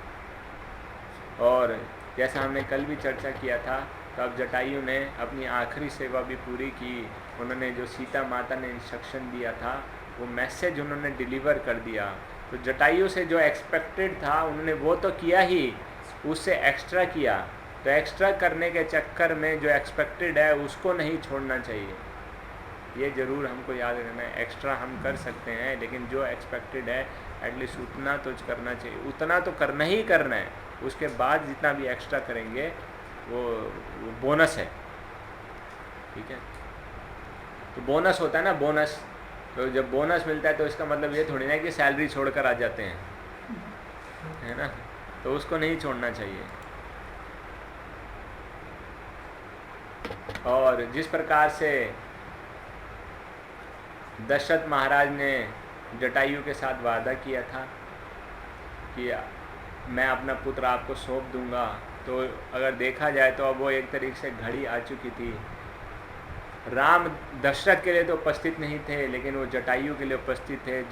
और जैसा हमने कल भी चर्चा किया था, तो अब जटायु ने अपनी आखिरी सेवा भी पूरी की। उन्होंने जो सीता माता ने इंस्ट्रक्शन दिया था वो मैसेज उन्होंने डिलीवर कर दिया। तो जटायु से जो एक्सपेक्टेड था उन्होंने वो तो किया ही, उससे एक्स्ट्रा किया। तो एक्स्ट्रा करने के चक्कर में जो एक्सपेक्टेड है उसको नहीं छोड़ना चाहिए, ये ज़रूर हमको याद रखना है। एक्स्ट्रा हम कर सकते हैं लेकिन जो एक्सपेक्टेड है एटलीस्ट उतना तो करना चाहिए, उतना तो करना ही करना है। उसके बाद जितना भी एक्स्ट्रा करेंगे वो बोनस है, ठीक है। तो बोनस होता है ना, बोनस, तो जब बोनस मिलता है तो इसका मतलब ये थोड़ी ना कि सैलरी छोड़कर आ जाते हैं, है ना। तो उसको नहीं छोड़ना चाहिए। और जिस प्रकार से दशरथ महाराज ने जटायु के साथ वादा किया था कि मैं अपना पुत्र आपको सौंप दूंगा, तो अगर देखा जाए तो अब वो एक तरीके से घड़ी आ चुकी थी। राम दशरथ के लिए तो उपस्थित नहीं थे लेकिन वो जटायु के लिए उपस्थित थे।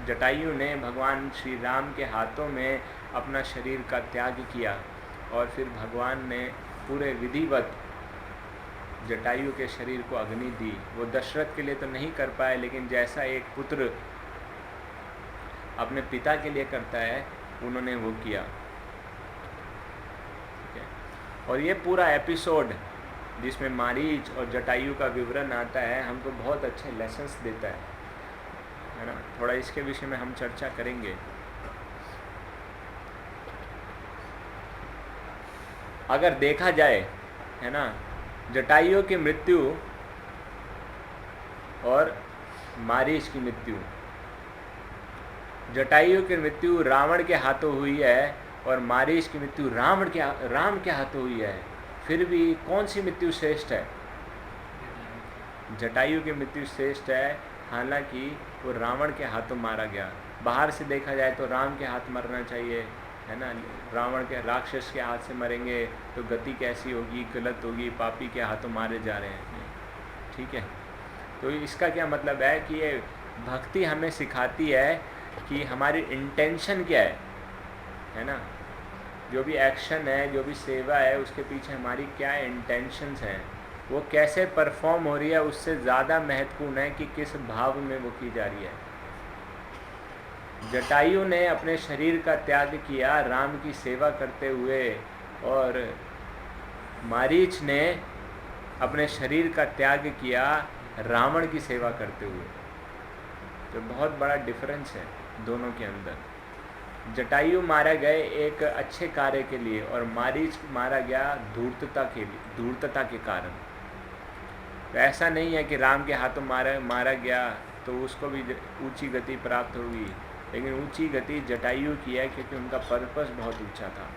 जटायु ने भगवान श्री राम के हाथों में अपना शरीर का त्याग किया और फिर भगवान ने पूरे विधिवत जटायु के शरीर को अग्नि दी। वो दशरथ के लिए तो नहीं कर पाए, लेकिन जैसा एक पुत्र अपने पिता के लिए करता है उन्होंने वो किया, ठीक है। और ये पूरा एपिसोड जिसमें मारीच और जटायु का विवरण आता है हमको बहुत अच्छे लेसन्स देता है ना। थोड़ा इसके विषय में हम चर्चा करेंगे। अगर देखा जाए, है ना, जटायु की मृत्यु और मारीच की मृत्यु, जटायु की मृत्यु रावण के हाथों हुई है और मारीच की मृत्यु राम के हाथों हुई है। फिर भी कौन सी मृत्यु श्रेष्ठ है? जटायु की मृत्यु श्रेष्ठ है, हालांकि वो रावण के हाथों मारा गया। बाहर से देखा जाए तो राम के हाथ मरना चाहिए, है ना। रावण के, राक्षस के हाथ से मरेंगे तो गति कैसी होगी, गलत होगी, पापी के हाथों मारे जा रहे हैं, ठीक है। तो इसका क्या मतलब है कि ये भक्ति हमें सिखाती है कि हमारी इंटेंशन क्या है ना। जो भी एक्शन है, जो भी सेवा है, उसके पीछे हमारी क्या इंटेंशंस हैं, वो कैसे परफॉर्म हो रही है, उससे ज़्यादा महत्वपूर्ण है कि किस भाव में वो की जा रही है। जटायु ने अपने शरीर का त्याग किया राम की सेवा करते हुए, और मारीच ने अपने शरीर का त्याग किया रावण की सेवा करते हुए। तो बहुत बड़ा डिफरेंस है दोनों के अंदर। जटायु मारा गए एक अच्छे कार्य के लिए और मारीच मारा गया धूर्तता के कारण। तो ऐसा नहीं है कि राम के हाथों मारा गया तो उसको भी ऊंची गति प्राप्त होगी, लेकिन ऊंची गति जटायु की है क्योंकि उनका पर्पस बहुत ऊंचा था।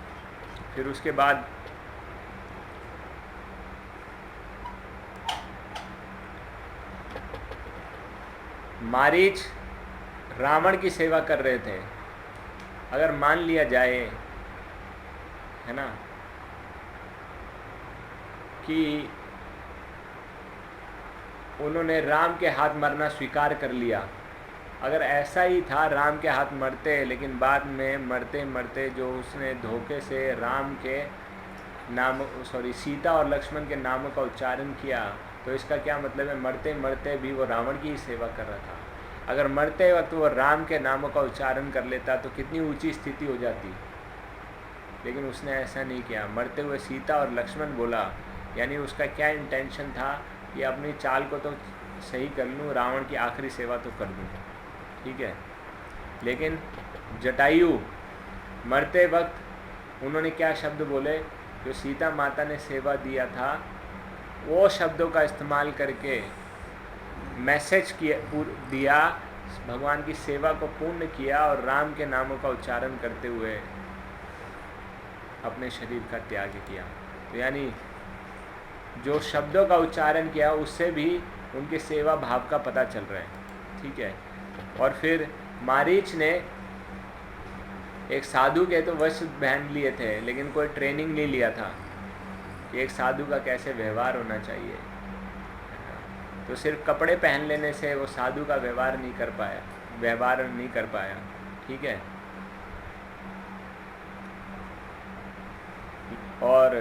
फिर उसके बाद मारीच रावण की सेवा कर रहे थे। अगर मान लिया जाए, है ना, कि उन्होंने राम के हाथ मरना स्वीकार कर लिया, अगर ऐसा ही था राम के हाथ मरते, लेकिन बाद में मरते मरते जो उसने धोखे से राम के नाम सीता और लक्ष्मण के नामों का उच्चारण किया, तो इसका क्या मतलब है? मरते मरते भी वो रावण की ही सेवा कर रहा था। अगर मरते वक्त वो राम के नामों का उच्चारण कर लेता तो कितनी ऊंची स्थिति हो जाती, लेकिन उसने ऐसा नहीं किया। मरते हुए सीता और लक्ष्मण बोला, यानी उसका क्या इंटेंशन था कि अपनी चाल को तो सही कर लूँ, रावण की आखिरी सेवा तो कर दूँ, ठीक है। लेकिन जटायु मरते वक्त उन्होंने क्या शब्द बोले? जो सीता माता ने सेवा दिया था वो शब्दों का इस्तेमाल करके मैसेज दिया, भगवान की सेवा को पूर्ण किया और राम के नामों का उच्चारण करते हुए अपने शरीर का त्याग किया। तो यानी जो शब्दों का उच्चारण किया उससे भी उनके सेवा भाव का पता चल रहा है, ठीक है। और फिर मारीच ने एक साधु के तो वस्त्र पहन लिए थे, लेकिन कोई ट्रेनिंग नहीं लिया था कि एक साधु का कैसे व्यवहार होना चाहिए। तो सिर्फ कपड़े पहन लेने से वो साधु का व्यवहार नहीं कर पाया, ठीक है। और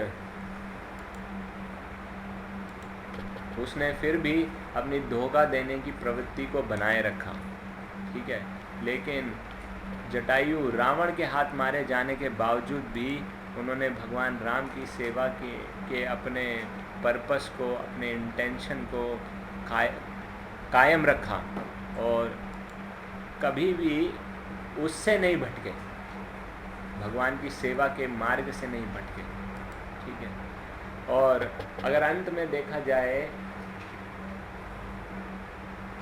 उसने फिर भी अपनी धोखा देने की प्रवृत्ति को बनाए रखा, ठीक है। लेकिन जटायु रावण के हाथ मारे जाने के बावजूद भी उन्होंने भगवान राम की सेवा के अपने पर्पस को, अपने इंटेंशन को कायम रखा और कभी भी उससे नहीं भटके, भगवान की सेवा के मार्ग से नहीं भटके, ठीक है। और अगर अंत में देखा जाए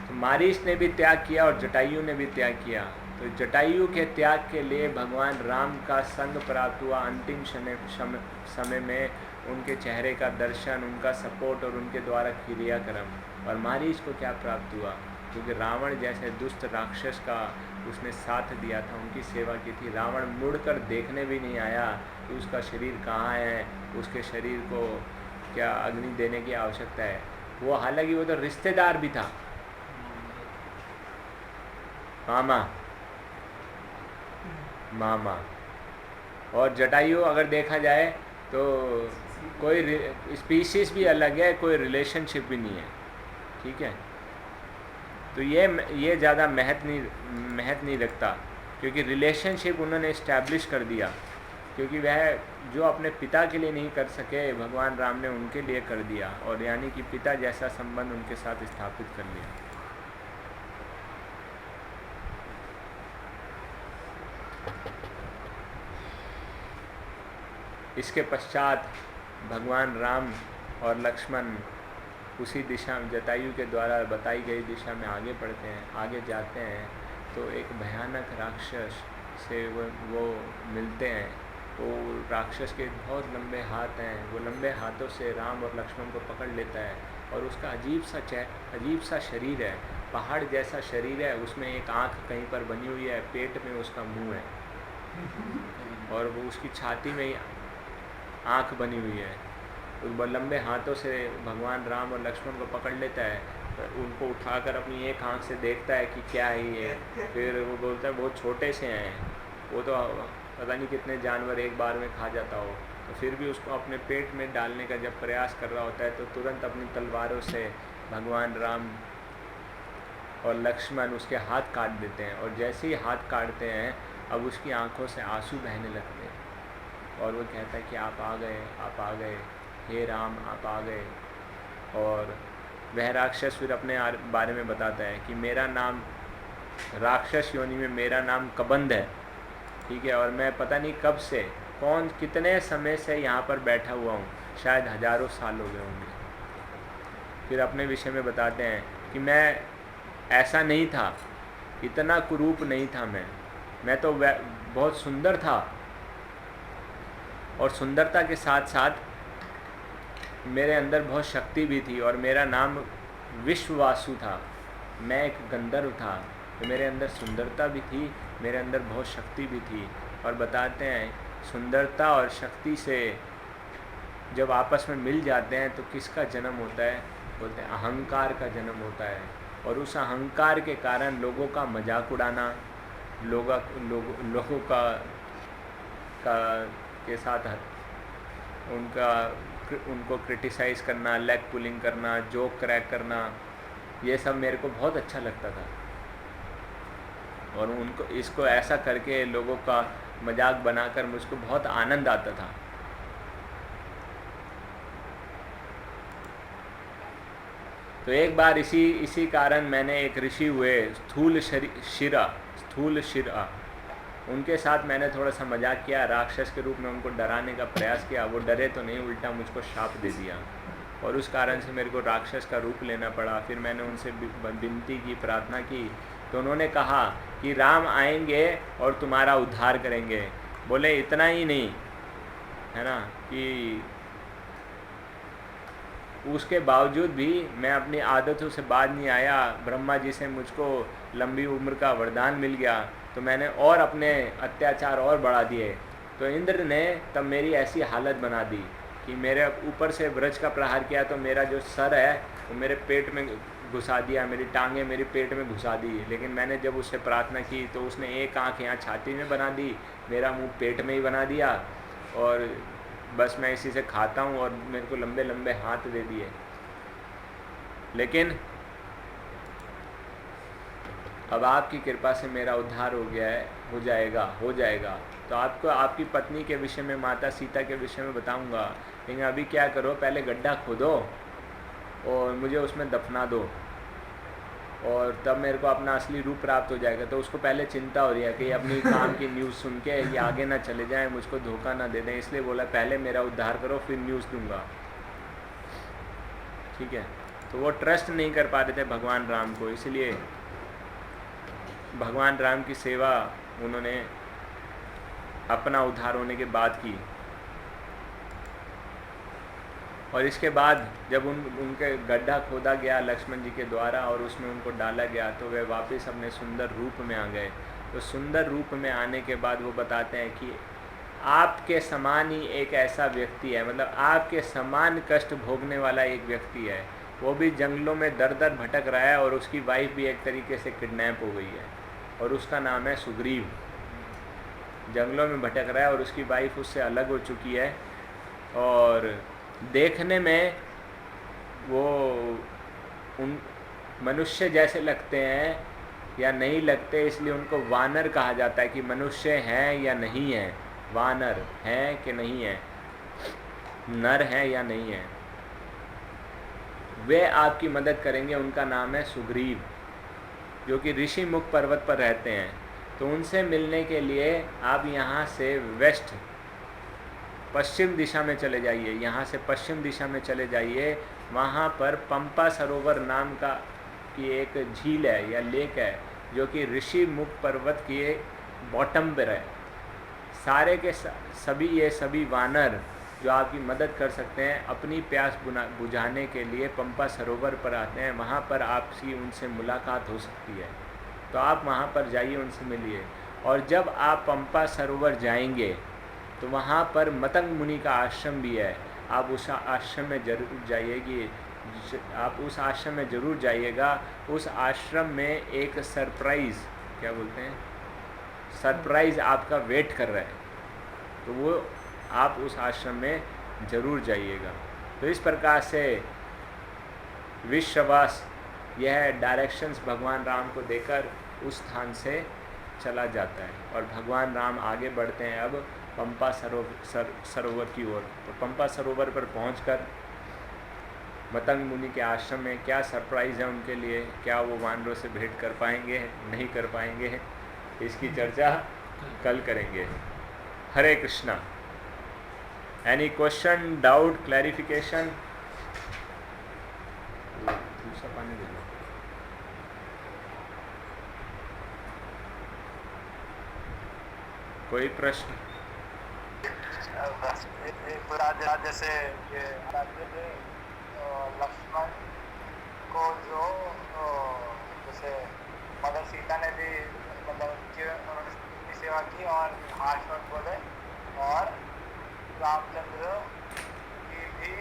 तो मारीच ने भी त्याग किया और जटायु ने भी त्याग किया। तो जटायु के त्याग के लिए भगवान राम का संग प्राप्त हुआ अंतिम समय में, उनके चेहरे का दर्शन, उनका सपोर्ट और उनके द्वारा क्रियाक्रम। और मारीच को क्या प्राप्त हुआ? क्योंकि रावण जैसे दुष्ट राक्षस का उसने साथ दिया था, उनकी सेवा की थी। रावण मुड़कर देखने भी नहीं आया कि उसका शरीर कहाँ है, उसके शरीर को क्या अग्नि देने की आवश्यकता है। वो हालांकि वो तो रिश्तेदार भी था, मामा। और जटायु अगर देखा जाए तो कोई स्पीशीज भी अलग है, कोई रिलेशनशिप भी नहीं है, ठीक है। तो ये ज़्यादा महत्व नहीं रखता, क्योंकि रिलेशनशिप उन्होंने इस्टेब्लिश कर दिया, क्योंकि वह जो अपने पिता के लिए नहीं कर सके भगवान राम ने उनके लिए कर दिया, और यानी कि पिता जैसा संबंध उनके साथ स्थापित कर लिया। इसके पश्चात भगवान राम और लक्ष्मण उसी दिशा में, जटायु के द्वारा बताई गई दिशा में आगे बढ़ते हैं। आगे जाते हैं तो एक भयानक राक्षस से वो मिलते हैं। वो राक्षस के बहुत लंबे हाथ हैं, वो लंबे हाथों से राम और लक्ष्मण को पकड़ लेता है, और उसका अजीब सा शरीर है, पहाड़ जैसा शरीर है, उसमें एक आँख कहीं पर बनी हुई है, पेट में उसका मुंह है, और वो उसकी छाती में आँख बनी हुई है। वो लंबे हाथों से भगवान राम और लक्ष्मण को पकड़ लेता है, उनको उठाकर अपनी एक आँख से देखता है कि क्या है ये। फिर वो बोलता है बहुत छोटे से हैं, वो तो पता नहीं कितने जानवर एक बार में खा जाता हो। तो फिर भी उसको अपने पेट में डालने का जब प्रयास कर रहा होता है तो तुरंत अपनी तलवारों से भगवान राम और लक्ष्मण उसके हाथ काट देते हैं, और जैसे ही हाथ काटते हैं अब उसकी आंखों से आंसू बहने लगते हैं, और वो कहता है कि आप आ गए, हे राम आप आ गए। और वह राक्षस फिर अपने बारे में बताता है कि मेरा नाम, राक्षस योनि में मेरा नाम कबंध है, ठीक है, और मैं पता नहीं कब से, कितने समय से यहाँ पर बैठा हुआ हूँ, शायद हज़ारों साल हो गए होंगे। फिर अपने विषय में बताते हैं कि मैं ऐसा नहीं था, इतना कुरूप नहीं था मैं तो बहुत सुंदर था, और सुंदरता के साथ साथ मेरे अंदर बहुत शक्ति भी थी, और मेरा नाम विश्ववासु था। मैं एक गंधर्व था, तो मेरे अंदर सुंदरता भी थी, मेरे अंदर बहुत शक्ति भी थी। और बताते हैं सुंदरता और शक्ति से जब आपस में मिल जाते हैं तो किसका जन्म होता है? बोलते हैं अहंकार का जन्म होता है। और उस अहंकार के कारण लोगों का मजाक उड़ाना, लोगों का के साथ उनको क्रिटिसाइज़ करना, लेग पुलिंग करना, जोक क्रैक करना, ये सब मेरे को बहुत अच्छा लगता था। और उनको इसको ऐसा करके लोगों का मजाक बनाकर मुझको बहुत आनंद आता था। तो एक बार इसी कारण मैंने एक ऋषि हुए स्थूल शिरा, उनके साथ मैंने थोड़ा सा मजाक किया, राक्षस के रूप में उनको डराने का प्रयास किया। वो डरे तो नहीं, उल्टा मुझको शाप दे दिया, और उस कारण से मेरे को राक्षस का रूप लेना पड़ा। फिर मैंने उनसे विनती की, प्रार्थना की, तो उन्होंने कहा कि राम आएंगे और तुम्हारा उद्धार करेंगे। बोले इतना ही नहीं है ना, कि उसके बावजूद भी मैं अपनी आदतों से बाज नहीं आया। ब्रह्मा जी से मुझको लंबी उम्र का वरदान मिल गया, तो मैंने और अपने अत्याचार और बढ़ा दिए। तो इंद्र ने तब मेरी ऐसी हालत बना दी कि मेरे ऊपर से वज्र का प्रहार किया, तो मेरा जो सर है वो मेरे पेट में घुसा दिया, मेरी टांगें मेरे पेट में घुसा दी। लेकिन मैंने जब उससे प्रार्थना की तो उसने एक आँख यहाँ छाती में बना दी, मेरा मुंह पेट में ही बना दिया, और बस मैं इसी से खाता हूँ, और मेरे को लंबे लंबे हाथ दे दिए। लेकिन अब आपकी कृपा से मेरा उद्धार हो गया है, हो जाएगा। तो आपको आपकी पत्नी के विषय में, माता सीता के विषय में बताऊंगा। लेकिन अभी क्या करो, पहले गड्ढा खोदो और मुझे उसमें दफना दो, और तब मेरे को अपना असली रूप प्राप्त हो जाएगा। तो उसको पहले चिंता हो रही है कि अपनी काम की न्यूज़ सुन के ये आगे ना चले जाएं, मुझको धोखा ना दे दें, इसलिए बोला पहले मेरा उद्धार करो फिर न्यूज़ दूंगा। ठीक है, तो वो ट्रस्ट नहीं कर पा रहे थे भगवान राम को, इसलिए भगवान राम की सेवा उन्होंने अपना उद्धार होने के बाद की। और इसके बाद जब उनके गड्ढा खोदा गया लक्ष्मण जी के द्वारा और उसमें उनको डाला गया, तो वे वापस अपने सुंदर रूप में आ गए। तो सुंदर रूप में आने के बाद वो बताते हैं कि आपके समान ही एक ऐसा व्यक्ति है, मतलब आपके समान कष्ट भोगने वाला एक व्यक्ति है, वो भी जंगलों में दर दर भटक रहा है, और उसकी वाइफ भी एक तरीके से किडनैप हो गई है, और उसका नाम है सुग्रीव। जंगलों में भटक रहा है और उसकी वाइफ उससे अलग हो चुकी है, और देखने में वो उन मनुष्य जैसे लगते हैं या नहीं लगते, इसलिए उनको वानर कहा जाता है कि मनुष्य हैं या नहीं हैं, वानर हैं कि नहीं हैं, नर हैं या नहीं हैं। वे आपकी मदद करेंगे। उनका नाम है सुग्रीव, जो कि ऋषि मुख पर्वत पर रहते हैं। तो उनसे मिलने के लिए आप यहाँ से वेस्ट पश्चिम दिशा में चले जाइए, यहाँ से पश्चिम दिशा में चले जाइए। वहाँ पर पंपा सरोवर नाम की एक झील है या लेक है, जो कि ऋषि मुख पर्वत के बॉटम पर है। सारे के सभी वानर जो आपकी मदद कर सकते हैं, अपनी प्यास बुझाने के लिए पंपा सरोवर पर आते हैं। वहाँ पर आपकी उनसे मुलाकात हो सकती है, तो आप वहाँ पर जाइए, उनसे मिलिए। और जब आप पंपा सरोवर जाएंगे तो वहाँ पर मतंग मुनि का आश्रम भी है, आप उस आश्रम में जरूर जाइएगी, आप उस आश्रम में ज़रूर जाइएगा। उस आश्रम में एक सरप्राइज़, क्या बोलते हैं, सरप्राइज़ आपका वेट कर रहा है, तो वो आप उस आश्रम में ज़रूर जाइएगा। तो इस प्रकार से विश्वास यह डायरेक्शंस भगवान राम को देकर उस स्थान से चला जाता है, और भगवान राम आगे बढ़ते हैं अब पंपा सरोवर की ओर। तो पंपा सरोवर पर पहुंचकर मतंग मुनि के आश्रम में क्या सरप्राइज़ है उनके लिए, क्या वो वानरों से भेंट कर पाएंगे नहीं कर पाएंगे, इसकी चर्चा कल करेंगे। Hare Krishna. Any question, doubt, clarification? दूसरा पानी दे दो। कोई प्रश्न? जैसे ये लक्ष्मण को जो जैसे मदर सीता ने भी मतलब उन्होंने सेवा की और आश्रम बोले, और रामचंद्र की भी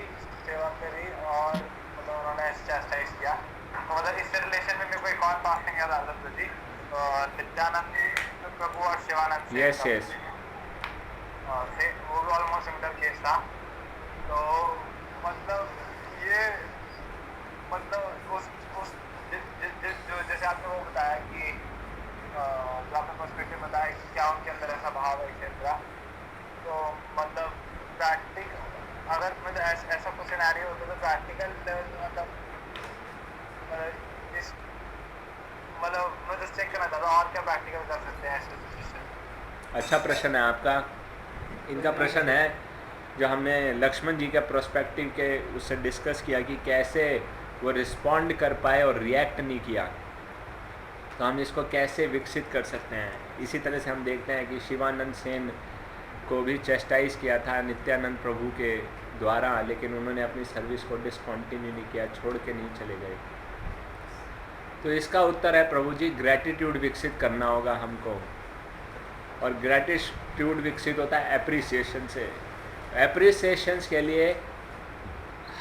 सेवा करी और मतलब उन्होंने चैस्टाइज किया। तो मतलब इस रिलेशन में मेरे को एक और पास्टिंग याद आता था जी, नित्यानंद प्रभु और शिवानंद से यस यस, वो भी ऑलमोस्ट सिमिलर केस था। तो मतलब ये मतलब उस जो जैसे आपने वो बताया कि जो आपने पर्सपेक्टिव बताया कि क्या उनके अंदर ऐसा भाव है एक्सेट्रा, तो मतलब प्रैक्टिकल अगर मतलब ऐसा कुछ सिनेरियो होता तो प्रैक्टिकल लेवल मतलब इस मतलब मैं जस्ट चेक करना चाहता हूँ और क्या प्रैक्टिकल कर सकते हैं ऐसे सिचुएशन। अच्छा प्रश्न है आपका। इनका प्रश्न है जो हमने लक्ष्मण जी के प्रोस्पेक्टिव के उससे डिस्कस किया कि कैसे वो रिस्पॉन्ड कर पाए और रिएक्ट नहीं किया, तो हम इसको कैसे विकसित कर सकते हैं। इसी तरह से हम देखते हैं कि शिवानंद सेन को भी चेस्टाइज किया था नित्यानंद प्रभु के द्वारा, लेकिन उन्होंने अपनी सर्विस को डिसकंटिन्यू नहीं किया, छोड़ के नहीं चले गए। तो इसका उत्तर है प्रभु जी, ग्रैटिट्यूड विकसित करना होगा हमको, और ग्रैटिट्यूड विकसित होता है एप्रिसिएशन से। एप्रिसिएशंस के लिए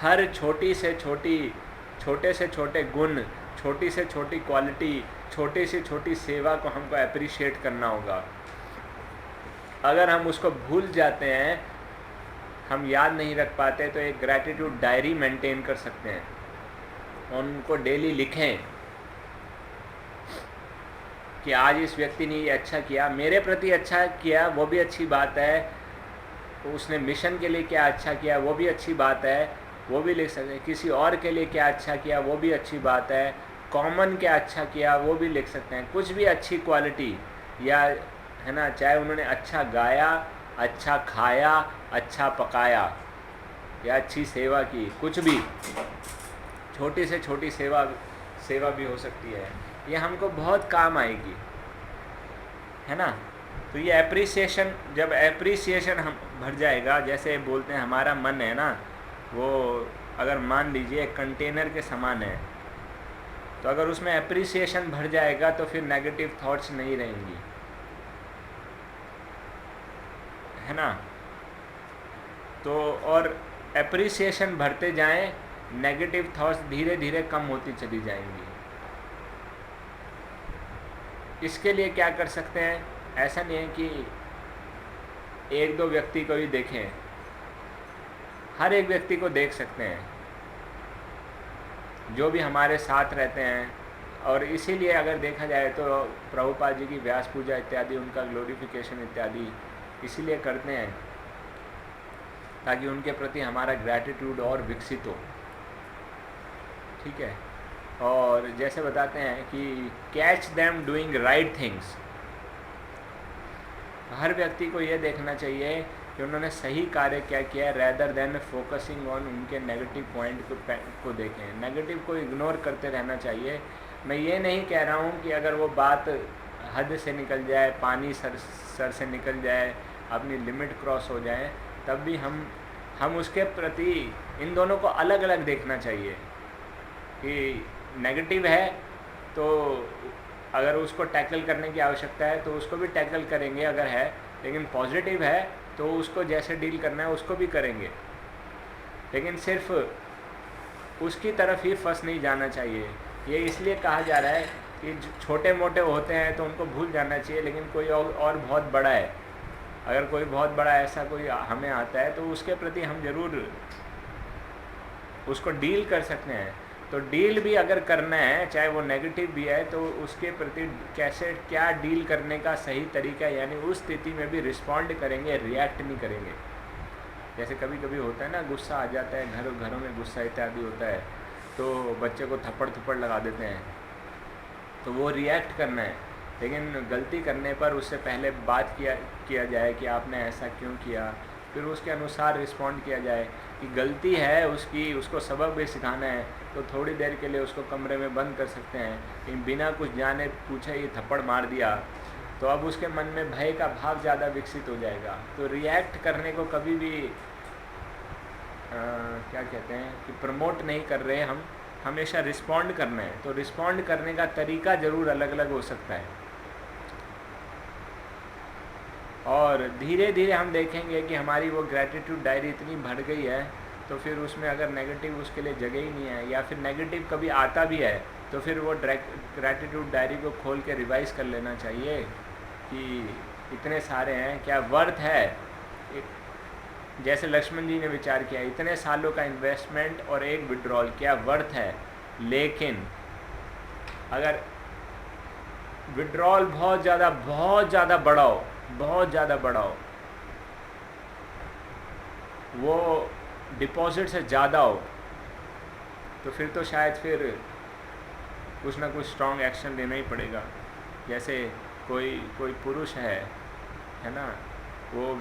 हर छोटे से छोटे गुण, छोटी से छोटी क्वालिटी, छोटी से छोटी सेवा को हमको एप्रिशिएट करना होगा। अगर हम उसको भूल जाते हैं, हम याद नहीं रख पाते, तो एक ग्रैटिट्यूड डायरी मेंटेन कर सकते हैं, उनको डेली लिखें कि आज इस व्यक्ति ने ये अच्छा किया, मेरे प्रति अच्छा किया, वो भी अच्छी बात है, उसने मिशन के लिए क्या अच्छा किया, वो भी अच्छी बात है, वो भी लिख सकते हैं। किसी और के लिए क्या अच्छा किया, वो भी अच्छी बात है। कॉमन क्या अच्छा किया, वो भी लिख सकते हैं। कुछ भी अच्छी क्वालिटी, या है ना, चाहे उन्होंने अच्छा गाया, अच्छा खाया, अच्छा पकाया, या अच्छी सेवा की, कुछ भी छोटी से छोटी सेवा भी हो सकती है, ये हमको बहुत काम आएगी, है ना। तो ये एप्रिसिएशन, जब एप्रिसिएशन हम भर जाएगा, जैसे बोलते हैं हमारा मन है ना, वो अगर मान लीजिए एक कंटेनर के समान है, तो अगर उसमें एप्रिसिएशन भर जाएगा तो फिर नेगेटिव थॉट्स नहीं रहेंगी, है ना। तो और एप्रिसिएशन भरते जाएं, नेगेटिव थॉट्स धीरे धीरे कम होती चली जाएंगी। इसके लिए क्या कर सकते हैं, ऐसा नहीं है कि एक दो व्यक्ति को ही देखें, हर एक व्यक्ति को देख सकते हैं जो भी हमारे साथ रहते हैं। और इसीलिए अगर देखा जाए तो प्रभुपाद जी की व्यास पूजा इत्यादि, उनका ग्लोरिफिकेशन इत्यादि इसीलिए करते हैं ताकि उनके प्रति हमारा ग्रैटिट्यूड और विकसित हो, ठीक है। और जैसे बताते हैं कि catch them doing right things, हर व्यक्ति को ये देखना चाहिए कि उन्होंने सही कार्य क्या किया, रैदर देन फोकसिंग ऑन उनके नेगेटिव पॉइंट को देखें। नेगेटिव को इग्नोर करते रहना चाहिए। मैं ये नहीं कह रहा हूँ कि अगर वो बात हद से निकल जाए, पानी सर से निकल जाए, अपनी लिमिट क्रॉस हो जाए, तब भी हम उसके प्रति इन दोनों को अलग अलग देखना चाहिए कि नेगेटिव है तो अगर उसको टैकल करने की आवश्यकता है तो उसको भी टैकल करेंगे अगर है, लेकिन पॉजिटिव है तो उसको जैसे डील करना है उसको भी करेंगे, लेकिन सिर्फ उसकी तरफ ही फंस नहीं जाना चाहिए। ये इसलिए कहा जा रहा है कि छोटे मोटे होते हैं तो उनको भूल जाना चाहिए, लेकिन कोई और बहुत बड़ा है, अगर कोई बहुत बड़ा ऐसा कोई हमें आता है तो उसके प्रति हम ज़रूर उसको डील कर सकते हैं। तो डील भी अगर करना है, चाहे वो नेगेटिव भी है, तो उसके प्रति कैसे क्या डील करने का सही तरीका है, यानी उस स्थिति में भी रिस्पॉन्ड करेंगे, रिएक्ट नहीं करेंगे। जैसे कभी कभी होता है ना, गुस्सा आ जाता है, घरों में गुस्सा इत्यादि होता है, तो बच्चे को थप्पड़ लगा देते हैं, तो वो रिएक्ट करना है। लेकिन गलती करने पर उससे पहले बात किया जाए कि आपने ऐसा क्यों किया, फिर उसके अनुसार रिस्पॉन्ड किया जाए कि गलती है उसकी, उसको सबक भी सिखाना है तो थोड़ी देर के लिए उसको कमरे में बंद कर सकते हैं, लेकिन बिना कुछ जाने पूछे ही थप्पड़ मार दिया तो अब उसके मन में भय का भाव ज़्यादा विकसित हो जाएगा। तो रिएक्ट करने को कभी भी क्या कहते हैं कि प्रमोट नहीं कर रहे हम, हमेशा रिस्पॉन्ड करना है। तो रिस्पॉन्ड करने का तरीका ज़रूर अलग अलग हो सकता है और धीरे धीरे हम देखेंगे कि हमारी वो ग्रैटिट्यूड डायरी इतनी बढ़ गई है तो फिर उसमें अगर नेगेटिव उसके लिए जगह ही नहीं है या फिर नेगेटिव कभी आता भी है तो फिर वो ग्रैटिट्यूड डायरी को खोल के रिवाइज कर लेना चाहिए कि इतने सारे हैं, क्या वर्थ है। जैसे लक्ष्मण जी ने विचार किया, इतने सालों का इन्वेस्टमेंट और एक विड्रॉल क्या वर्थ है। लेकिन अगर विड्रॉल बहुत ज़्यादा बड़ा हो, बहुत ज़्यादा बड़ा हो, वो डिपॉजिट से ज़्यादा हो, तो फिर तो शायद फिर कुछ ना कुछ स्ट्रॉन्ग एक्शन लेना ही पड़ेगा। जैसे कोई पुरुष है ना, वो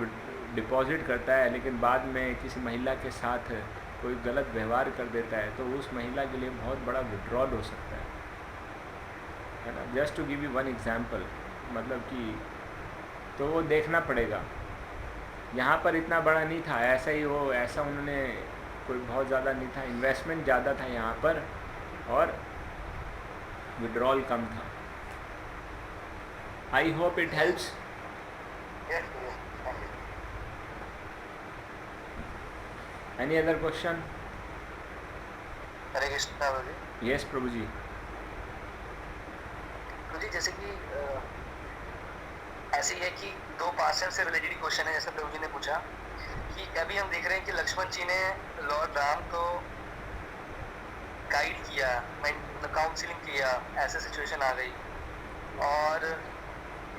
डिपॉजिट करता है लेकिन बाद में किसी महिला के साथ कोई गलत व्यवहार कर देता है तो उस महिला के लिए बहुत बड़ा विड्रॉल हो सकता है ना। Just to give you one example, मतलब कि तो वो देखना पड़ेगा। यहाँ पर इतना बड़ा नहीं था, ऐसा उन्होंने कोई बहुत ज़्यादा नहीं था, इन्वेस्टमेंट ज़्यादा था यहाँ पर और विड्रॉल कम था। I hope it helps. Any other question? Hare Krishna Prabhu ji. Yes Prabhu ji. Prabhu ji जैसे कि ऐसे ही है कि दो पास्ट से रिलेटेड क्वेश्चन है, जैसे प्रभु जी ने पूछा कि अभी हम देख रहे हैं कि लक्ष्मण जी ने लॉर्ड राम को गाइड किया, काउंसलिंग किया, ऐसे सिचुएशन आ गई। और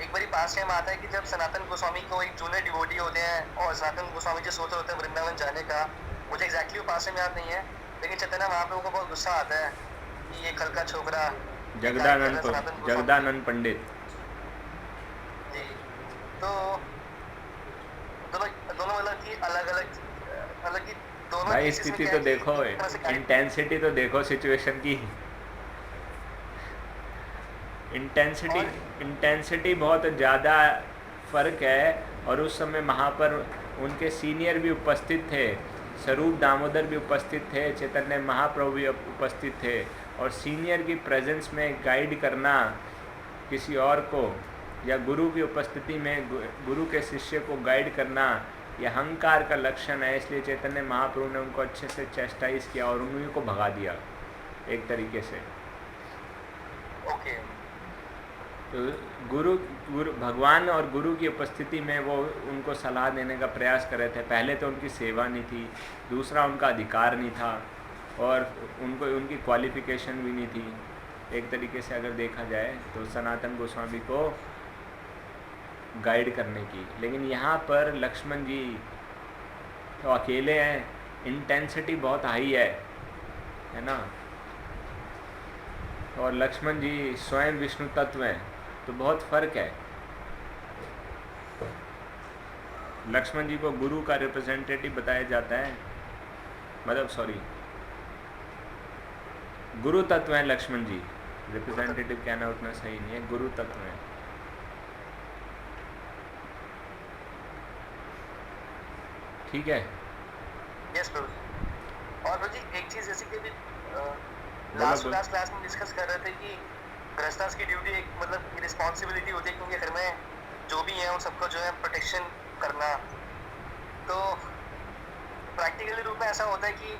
एक बारी पास टाइम आता है कि जब सनातन गोस्वामी को एक जूनियर डिवोटी होते हैं और सनातन गोस्वामी जी सोच रहे होते हैं वृंदावन जाने का, मुझे एग्जैक्टली वो पास टाइम याद नहीं है, लेकिन चैतन्य महाप्रभु को बहुत गुस्सा आता है कि ये कल का छोकरा जगदानंद पंडित जी। तो दोनों मतलब कि अलग अलग कि दोनों भाई स्थिति तो देखो, इंटेंसिटी तो देखो सिचुएशन की। इंटेंसिटी बहुत ज़्यादा फ़र्क है। और उस समय वहाँ पर उनके सीनियर भी उपस्थित थे, स्वरूप दामोदर भी उपस्थित थे, चैतन्य महाप्रभु भी उपस्थित थे। और सीनियर की प्रेजेंस में गाइड करना किसी और को या गुरु की उपस्थिति में गुरु के शिष्य को गाइड करना यह अहंकार का लक्षण है। इसलिए चैतन्य महाप्रभु ने उनको अच्छे से चेस्टाइज किया और उन्हीं को भगा दिया एक तरीके से। ओके। तो गुरु भगवान और गुरु की उपस्थिति में वो उनको सलाह देने का प्रयास कर रहे थे। पहले तो उनकी सेवा नहीं थी, दूसरा उनका अधिकार नहीं था और उनकी क्वालिफिकेशन भी नहीं थी। एक तरीके से अगर देखा जाए तो सनातन गोस्वामी को गाइड करने की। लेकिन यहाँ पर लक्ष्मण जी तो अकेले हैं, इंटेंसिटी बहुत हाई है ना। और लक्ष्मण जी स्वयं विष्णु तत्व हैं, तो बहुत फर्क है। लक्ष्मण जी को गुरु का रिप्रेजेंटेटिव बताया जाता है, मतलब सॉरी गुरु तत्व हैं लक्ष्मण जी, रिप्रेजेंटेटिव कहना उतना सही नहीं है, गुरु तत्व हैं। ठीक है। यस प्रभु। और प्रभु जी एक चीज जैसे कि लास्ट क्लास में डिस्कस कर रहे थे कि गृहस्थ की ड्यूटी एक मतलब रिस्पॉन्सिबिलिटी होती है, क्योंकि घर में जो भी है उन सबको जो है प्रोटेक्शन करना। तो प्रैक्टिकली रूप में ऐसा होता है कि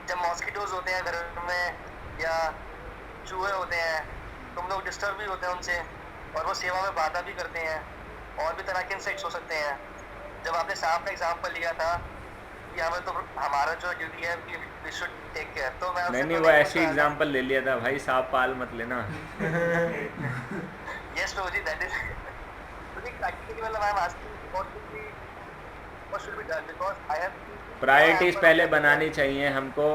जब मॉस्किटोज होते हैं घर में या चूहे होते हैं तो हम लोग डिस्टर्ब भी होते हैं उनसे, और वो सेवा में बाधा भी करते हैं, और भी तरह के इंसेक्ट्स हो सकते हैं। जब आपने सांप का एग्जाम्पल लिया था कि हमें तो हमारा जो ड्यूटी है कि वी शुड टेक केयर, तो मैं नहीं वो ऐसे एग्जाम्पल ले लिया था भाई, सांप पाल मत लेना। Yes Prabhu ji, that is practically मतलब I am asking what should be done because I have priorities पहले बनानी चाहिए हमको,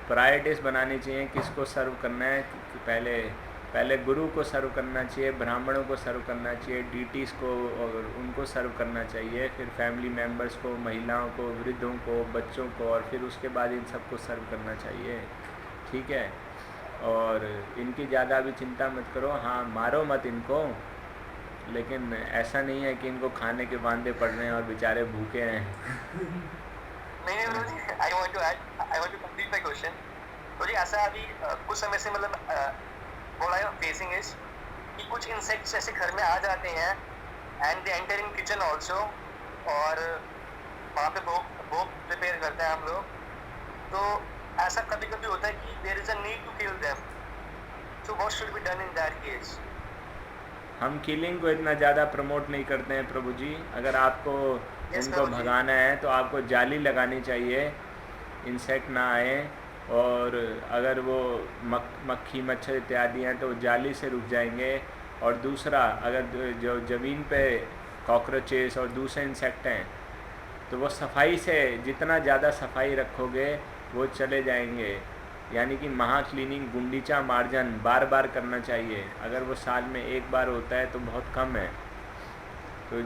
प्रायोरिटीज बनानी चाहिए किसको सर्व करना है। कि पहले गुरु को सर्व करना चाहिए, ब्राह्मणों को सर्व करना चाहिए, डीटीज़ को और उनको सर्व करना चाहिए, फिर फैमिली मेम्बर्स को, महिलाओं को, वृद्धों को, बच्चों को, और फिर उसके बाद इन सबको सर्व करना चाहिए। ठीक है, और इनकी ज़्यादा भी चिंता मत करो। हाँ, मारो मत इनको, लेकिन ऐसा नहीं है कि इनको खाने के वांदे पड़ रहे हैं और बेचारे भूखे हैं। नहीं Guru ji, I want to complete my question. तो जी ऐसा अभी कुछ समय से मतलब what I am facing is कि कुछ इंसेक्ट्स ऐसे घर में आ जाते हैं and they enter in kitchen also, और वहाँ पे भोग प्रिपेयर करते हैं हम लोग। तो ऐसा कभी कभी होता है कि there is a need to kill them, so what should be done in that case? हम किलिंग को इतना ज़्यादा प्रमोट नहीं करते हैं प्रभु जी। अगर आपको उनको भगाना है तो आपको जाली लगानी चाहिए, इंसेक्ट ना आए। और अगर वो मक्खी मच्छर इत्यादि हैं तो जाली से रुक जाएंगे। और दूसरा, अगर जो ज़मीन पे कॉकरोचेस और दूसरे इंसेक्ट हैं तो वो सफाई से, जितना ज़्यादा सफाई रखोगे वो चले जाएंगे। यानी कि महा क्लीनिंग, गुंडीचा मार्जन बार बार करना चाहिए। अगर वो साल में एक बार होता है तो बहुत कम है। तो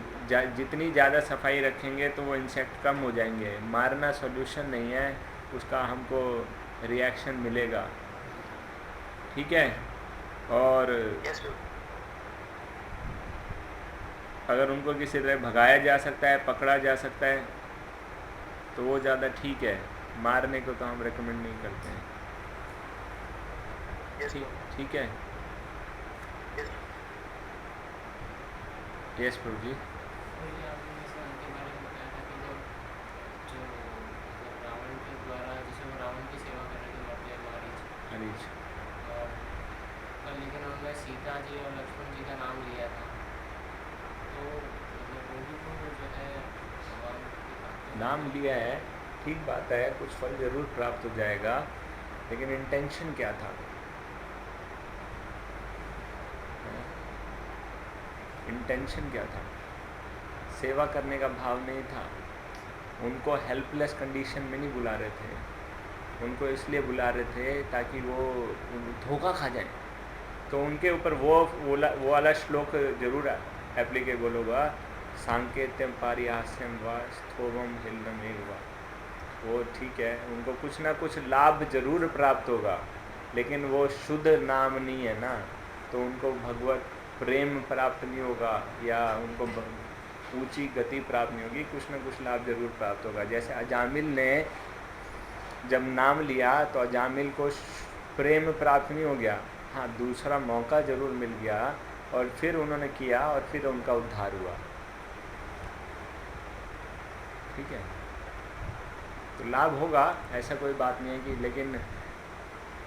जितनी ज़्यादा सफाई रखेंगे तो वो इंसेक्ट कम हो जाएंगे। मारना सॉल्यूशन नहीं है, उसका हमको रिएक्शन मिलेगा। ठीक है, और अगर उनको किसी तरह भगाया जा सकता है, पकड़ा जा सकता है तो वो ज़्यादा ठीक है। मारने को तो हम रेकमेंड नहीं करते हैं। ठीक है। यस प्रभु जी। हरीश, लेकिन उन्होंने सीता जी और लक्ष्मण जी का नाम लिया था, तो उनको जो है नाम लिया है, ठीक बात है, कुछ फल जरूर प्राप्त हो जाएगा, लेकिन इंटेंशन क्या था? इंटेंशन क्या था? सेवा करने का भाव नहीं था। उनको हेल्पलेस कंडीशन में नहीं बुला रहे थे, उनको इसलिए बुला रहे थे ताकि वो धोखा खा जाए। तो उनके ऊपर वो वाला श्लोक जरूर एप्लीकेबल होगा, सांकेत्यम पारिहास्यम व स्थोभम हिलनम एव। वो ठीक है, उनको कुछ ना कुछ लाभ जरूर प्राप्त होगा, लेकिन वो शुद्ध नाम नहीं है ना, तो उनको भगवत प्रेम प्राप्त नहीं होगा या उनको ऊंची गति प्राप्त नहीं होगी। कुछ ना कुछ लाभ जरूर प्राप्त होगा। जैसे अजामिल ने जब नाम लिया तो अजामिल को प्रेम प्राप्त नहीं हो गया, हाँ दूसरा मौका जरूर मिल गया, और फिर उन्होंने किया और फिर उनका उद्धार हुआ। ठीक है, तो लाभ होगा, ऐसा कोई बात नहीं है कि, लेकिन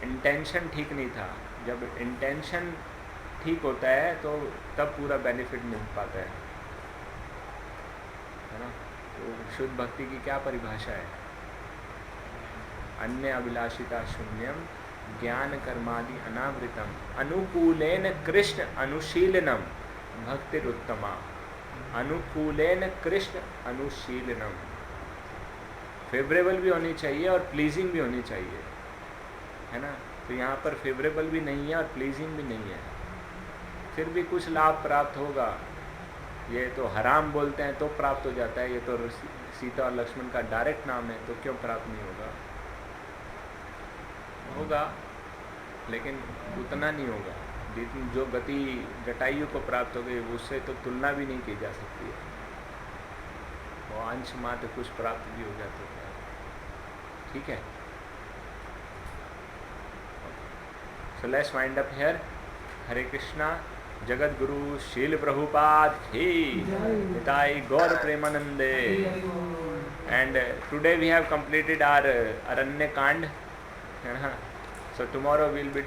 इंटेंशन ठीक नहीं था। जब इंटेंशन ठीक होता है तो तब पूरा बेनिफिट मिल पाता है ना। तो शुद्ध भक्ति की क्या परिभाषा है? अन्य अभिलाषिता शून्यम ज्ञान कर्मादि अनावृतम अनुकूलेन कृष्ण अनुशीलनम भक्तिरुत्तमा। अनुकूलेन कृष्ण अनुशीलनम, फेवरेबल भी होनी चाहिए और प्लीजिंग भी होनी चाहिए, है ना। तो यहाँ पर फेवरेबल भी नहीं है और प्लीजिंग भी नहीं है, फिर भी कुछ लाभ प्राप्त होगा। ये तो हराम बोलते हैं तो प्राप्त हो जाता है, ये तो सीता और लक्ष्मण का डायरेक्ट नाम है, तो क्यों प्राप्त नहीं होगा? होगा, लेकिन उतना नहीं होगा जितनी जो गति जटायु को प्राप्त हो गई, उससे तो तुलना भी नहीं की जा सकती है। वो अंश मात्र कुछ प्राप्त भी हो जाता है। ठीक है, so let's wind up here. Hare Krishna. Jagat Guru Sheel Prabhupada की Nitai Gaur Premanande. And today we have completed our Aranya Kand, है ना। सो टुमारो विल बी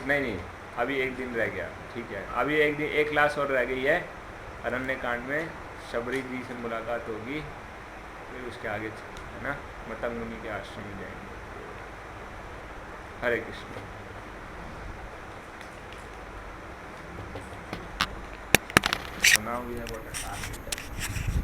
नहीं, अभी एक दिन रह गया। ठीक है, अभी एक क्लास और रह गई है अरण्य कांड में। शबरी जी से मुलाकात होगी, फिर उसके आगे है ना मतंग मुनि के आश्रम में जाएंगे। हरे Krishna. So now we have got a target.